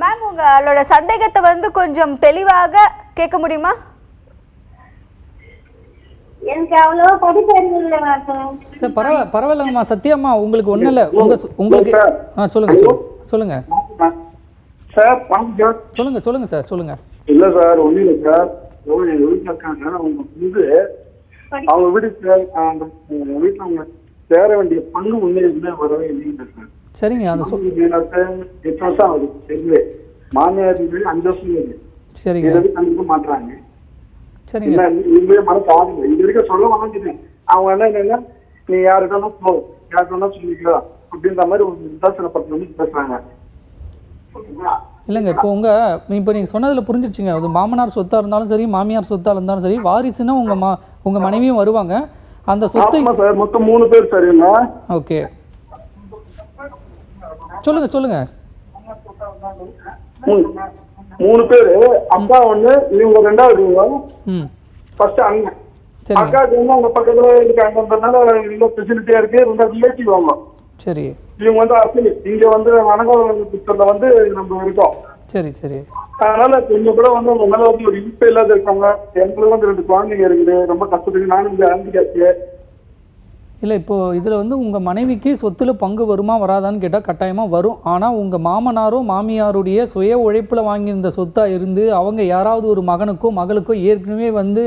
மேம், உங்களோட சந்தேகத்தை வந்து கொஞ்சம் தெளிவாக கேட்க முடியுமா? எனக்கு அவ்வளவா படிப்பறிவு இல்ல சார். பரவாயில்லங்கம்மா சத்யாம்மா, உங்களுக்கு ஒண்ணும் இல்ல. உங்களுக்கு சொல்லுங்க சார். சொல்லுங்க. இல்ல சார், ஒண்ணும் இல்ல சார். எங்க வீட்டுல இருக்காங்க, அவங்க வந்து அவங்க வீட்டுல அவங்க சேர வேண்டிய பங்கு முன்னேறிமே வரவே இல்லைங்க சார். சரிங்க. அந்த 8 வருஷம் ஆகுது. சரி, மாமியார் 5 வருஷம். சரிங்க. கண்டிப்பா மாட்டுறாங்க. சரிங்க. இவங்களே மனசு ஆகுது. இது வரைக்கும் சொல்ல வாங்கிட்டேன். அவங்க என்னன்னா, நீ யாருக்கான போ, யாருக்கான சொல்லிக்கலாம் அப்படின்ற மாதிரி ஒரு உதாசனப்பட்டு வந்து பேசுறாங்க. இல்லைங்க, இப்போ நீங்கள் சொன்னதில் புரிஞ்சிருச்சுங்க. அது மாமனார் சொத்தாக இருந்தாலும் சரி, மாமியார் சொத்தாக இருந்தாலும் சரி, வாரிசுன்னா உங்கள் மனைவியும் வருவாங்க. அந்த சொத்து மொத்தம் 3 பேர். சரிங்களா? ஓகே, சொல்லுங்க. 3 பேரு. அப்பா ஒண்ணு, இவங்க 2வது, ஃபர்ஸ்ட் அண்ணன். அக்காவுக்கு வந்து அவங்க பக்கத்துல இருக்காங்கன்றதுனால ரொம்ப ஃபெசிலிட்டியா இருக்கு. 2 ரிலேட்டிவ் அவங்க. சரி. இவங்க வந்து அரசியல் இங்க வந்து வனகாவலத்துல வந்து நம்ம இருக்கோம். சரி. அதனால கொஞ்சம் கூட வந்து உங்க மேல வந்து ஒரு இழுப்பு இல்லாத இருக்காங்க. எங்களுக்கு வந்து 2 குழந்தைங்க இருக்குது. ரொம்ப கஷ்டத்துக்கு நானும் இங்க ஆரம்பிக்காச்சு. இல்லை இப்போது இதில் வந்து உங்கள் மனைவிக்கு சொத்துல பங்கு வருமா வராதான்னு கேட்டால் கட்டாயமாக வரும். ஆனால் உங்கள் மாமனாரோ மாமியாருடைய சுய உழைப்பில் வாங்கியிருந்த சொத்தாக இருந்து அவங்க யாராவது ஒரு மகனுக்கோ மகளுக்கோ ஏற்கனவே வந்து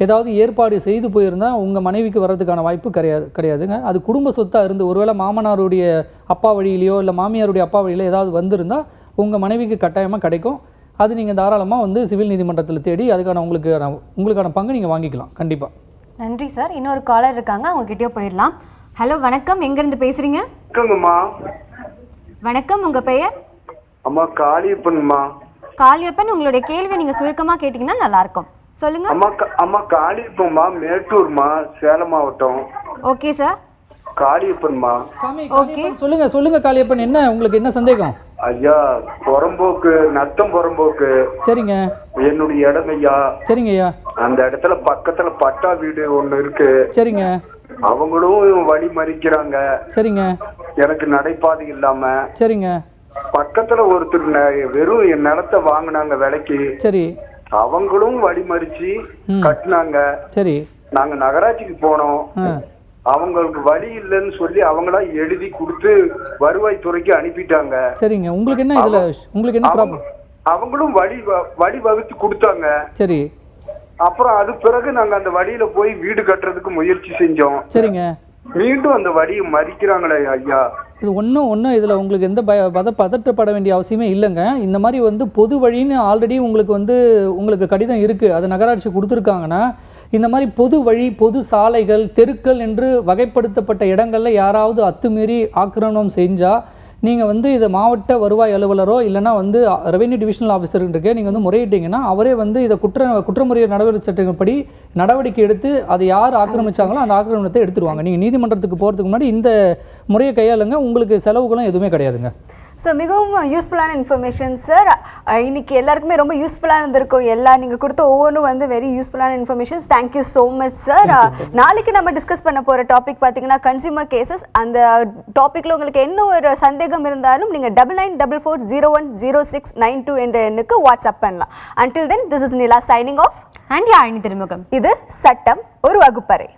ஏதாவது ஏற்பாடு செய்து போயிருந்தால் உங்கள் மனைவிக்கு வர்றதுக்கான வாய்ப்பு கிடையாதுங்க. அது குடும்ப சொத்தாக இருந்து ஒருவேளை மாமனாருடைய அப்பா வழியிலையோ இல்லை மாமியாருடைய அப்பா வழியிலோ ஏதாவது வந்திருந்தால் உங்கள் மனைவிக்கு கட்டாயமாக கிடைக்கும். அது நீங்கள் தாராளமாக வந்து சிவில் நீதிமன்றத்தில் தேடி அதுக்கான உங்களுக்கான பங்கு நீங்கள் வாங்கிக்கலாம் கண்டிப்பாக. நன்றி சார். இன்னொரு காலர் இருக்காங்க, அவங்க கிட்டே போயிடலாம். ஹலோ வணக்கம், எங்கேருந்து பேசுகிறீங்க? வணக்கங்கம்மா. வணக்கம், உங்கள் பெயர்? அம்மா காளியப்பன்மா. காளியப்பன், உங்களுடைய கேள்வி நீங்கள் சுருக்கமாக கேட்டிங்கன்னா நல்லாயிருக்கும். சொல்லுங்க. அம்மா காளியப்பன்மா, மேட்டூர்மா, சேலம் மாவட்டம். Okay sir. காளியப்பன்மா. சொல்லுங்க காளியப்பன், என்ன உங்களுக்கு என்ன சந்தேகம்? ஐயா புறம்போக்கு நத்தம் புறம்போக்கு. சரிங்க. என்னுடைய இடம் ஐயா. சரிங்க ஐயா. அந்த இடத்துல பக்கத்துல பட்டா வீடு ஒண்ணு இருக்கு. சரிங்க. அவங்களும் வழி மறிக்கிறாங்க. சரிங்க. எனக்கு நடைபாதை இல்லாம. சரிங்க. பக்கத்துல ஒருத்தர் வெறும் என் நிலத்தை வாங்கினாங்க விலைக்கு. சரி. அவங்களும் வழி மறிச்சு கட்டினாங்க. சரி. நாங்க நகராட்சிக்கு போனோம். அவங்களுக்கு வழி இல்லைன்னு சொல்லி அவங்களா எழுதி கொடுத்து வருவாய்த்துறைக்கு அனுப்பிட்டாங்க. சரிங்க. உங்களுக்கு என்ன இதுல உங்களுக்கு என்ன ப்ராப்ளம்? அவங்களும் வழி வகுத்து கொடுத்தாங்க. சரி. அப்புறம் அது பிறகு நாங்க அந்த வழியில போய் வீடு கட்டுறதுக்கு முயற்சி செஞ்சோம். சரிங்க. மீண்டும் அந்த வழியை மறிக்கிறாங்களே ஐயா. இது ஒன்றும் இதில் உங்களுக்கு எந்த பதற்றப்பட வேண்டிய அவசியமே இல்லைங்க. இந்த மாதிரி வந்து பொது வழின்னு ஆல்ரெடி உங்களுக்கு கடிதம் இருக்குது, அது நகராட்சி கொடுத்துருக்காங்கன்னா இந்த மாதிரி பொது வழி, பொது சாலைகள், தெருக்கள் என்று வகைப்படுத்தப்பட்ட இடங்களில் யாராவது அத்துமீறி ஆக்கிரமணம் செஞ்சால் நீங்கள் வந்து இதை மாவட்ட வருவாய் அலுவலரோ இல்லைனா வந்து ரெவென்யூ டிவிஷனல் ஆஃபீஸருக்கு நீங்கள் வந்து முறையிட்டீங்கன்னா அவரே வந்து இதை குற்றமுறைய நடவடிக்கை சட்டப்படி நடவடிக்கை எடுத்து அதை யார் ஆக்கிரமிச்சாங்களோ அந்த ஆக்கிரமணத்தை எடுத்துருவாங்க. நீங்கள் நீதிமன்றத்துக்கு போகிறதுக்கு முன்னாடி இந்த முறையை கையாளுங்க, உங்களுக்கு செலவுகளும் எதுவுமே கிடையாதுங்க. சார் மிகவும் யூஸ்ஃபுல்லான இன்ஃபர்மேஷன் சார். இன்னைக்கு எல்லாருக்குமே ரொம்ப யூஸ்ஃபுல்லாக இருந்திருக்கும். நீங்கள் கொடுத்த ஒவ்வொன்றும் வந்து வெரி யூஸ்ஃபுல்லான informations. Thank you so much sir. நாளைக்கு நம்ம டிஸ்கஸ் பண்ண போகிற டாபிக் பார்த்தீங்கன்னா கன்சியூமர் கேசஸ். அந்த டாப்பிக்கில் உங்களுக்கு என்ன ஒரு சந்தேகம் இருந்தாலும் நீங்கள் 9944010692 என்ற எண்ணுக்கு வாட்ஸ்அப் பண்ணலாம். Until then, this is Nila signing off. And Yazhini திருமுகம். இது சட்டம் ஒரு வகுப்பறை.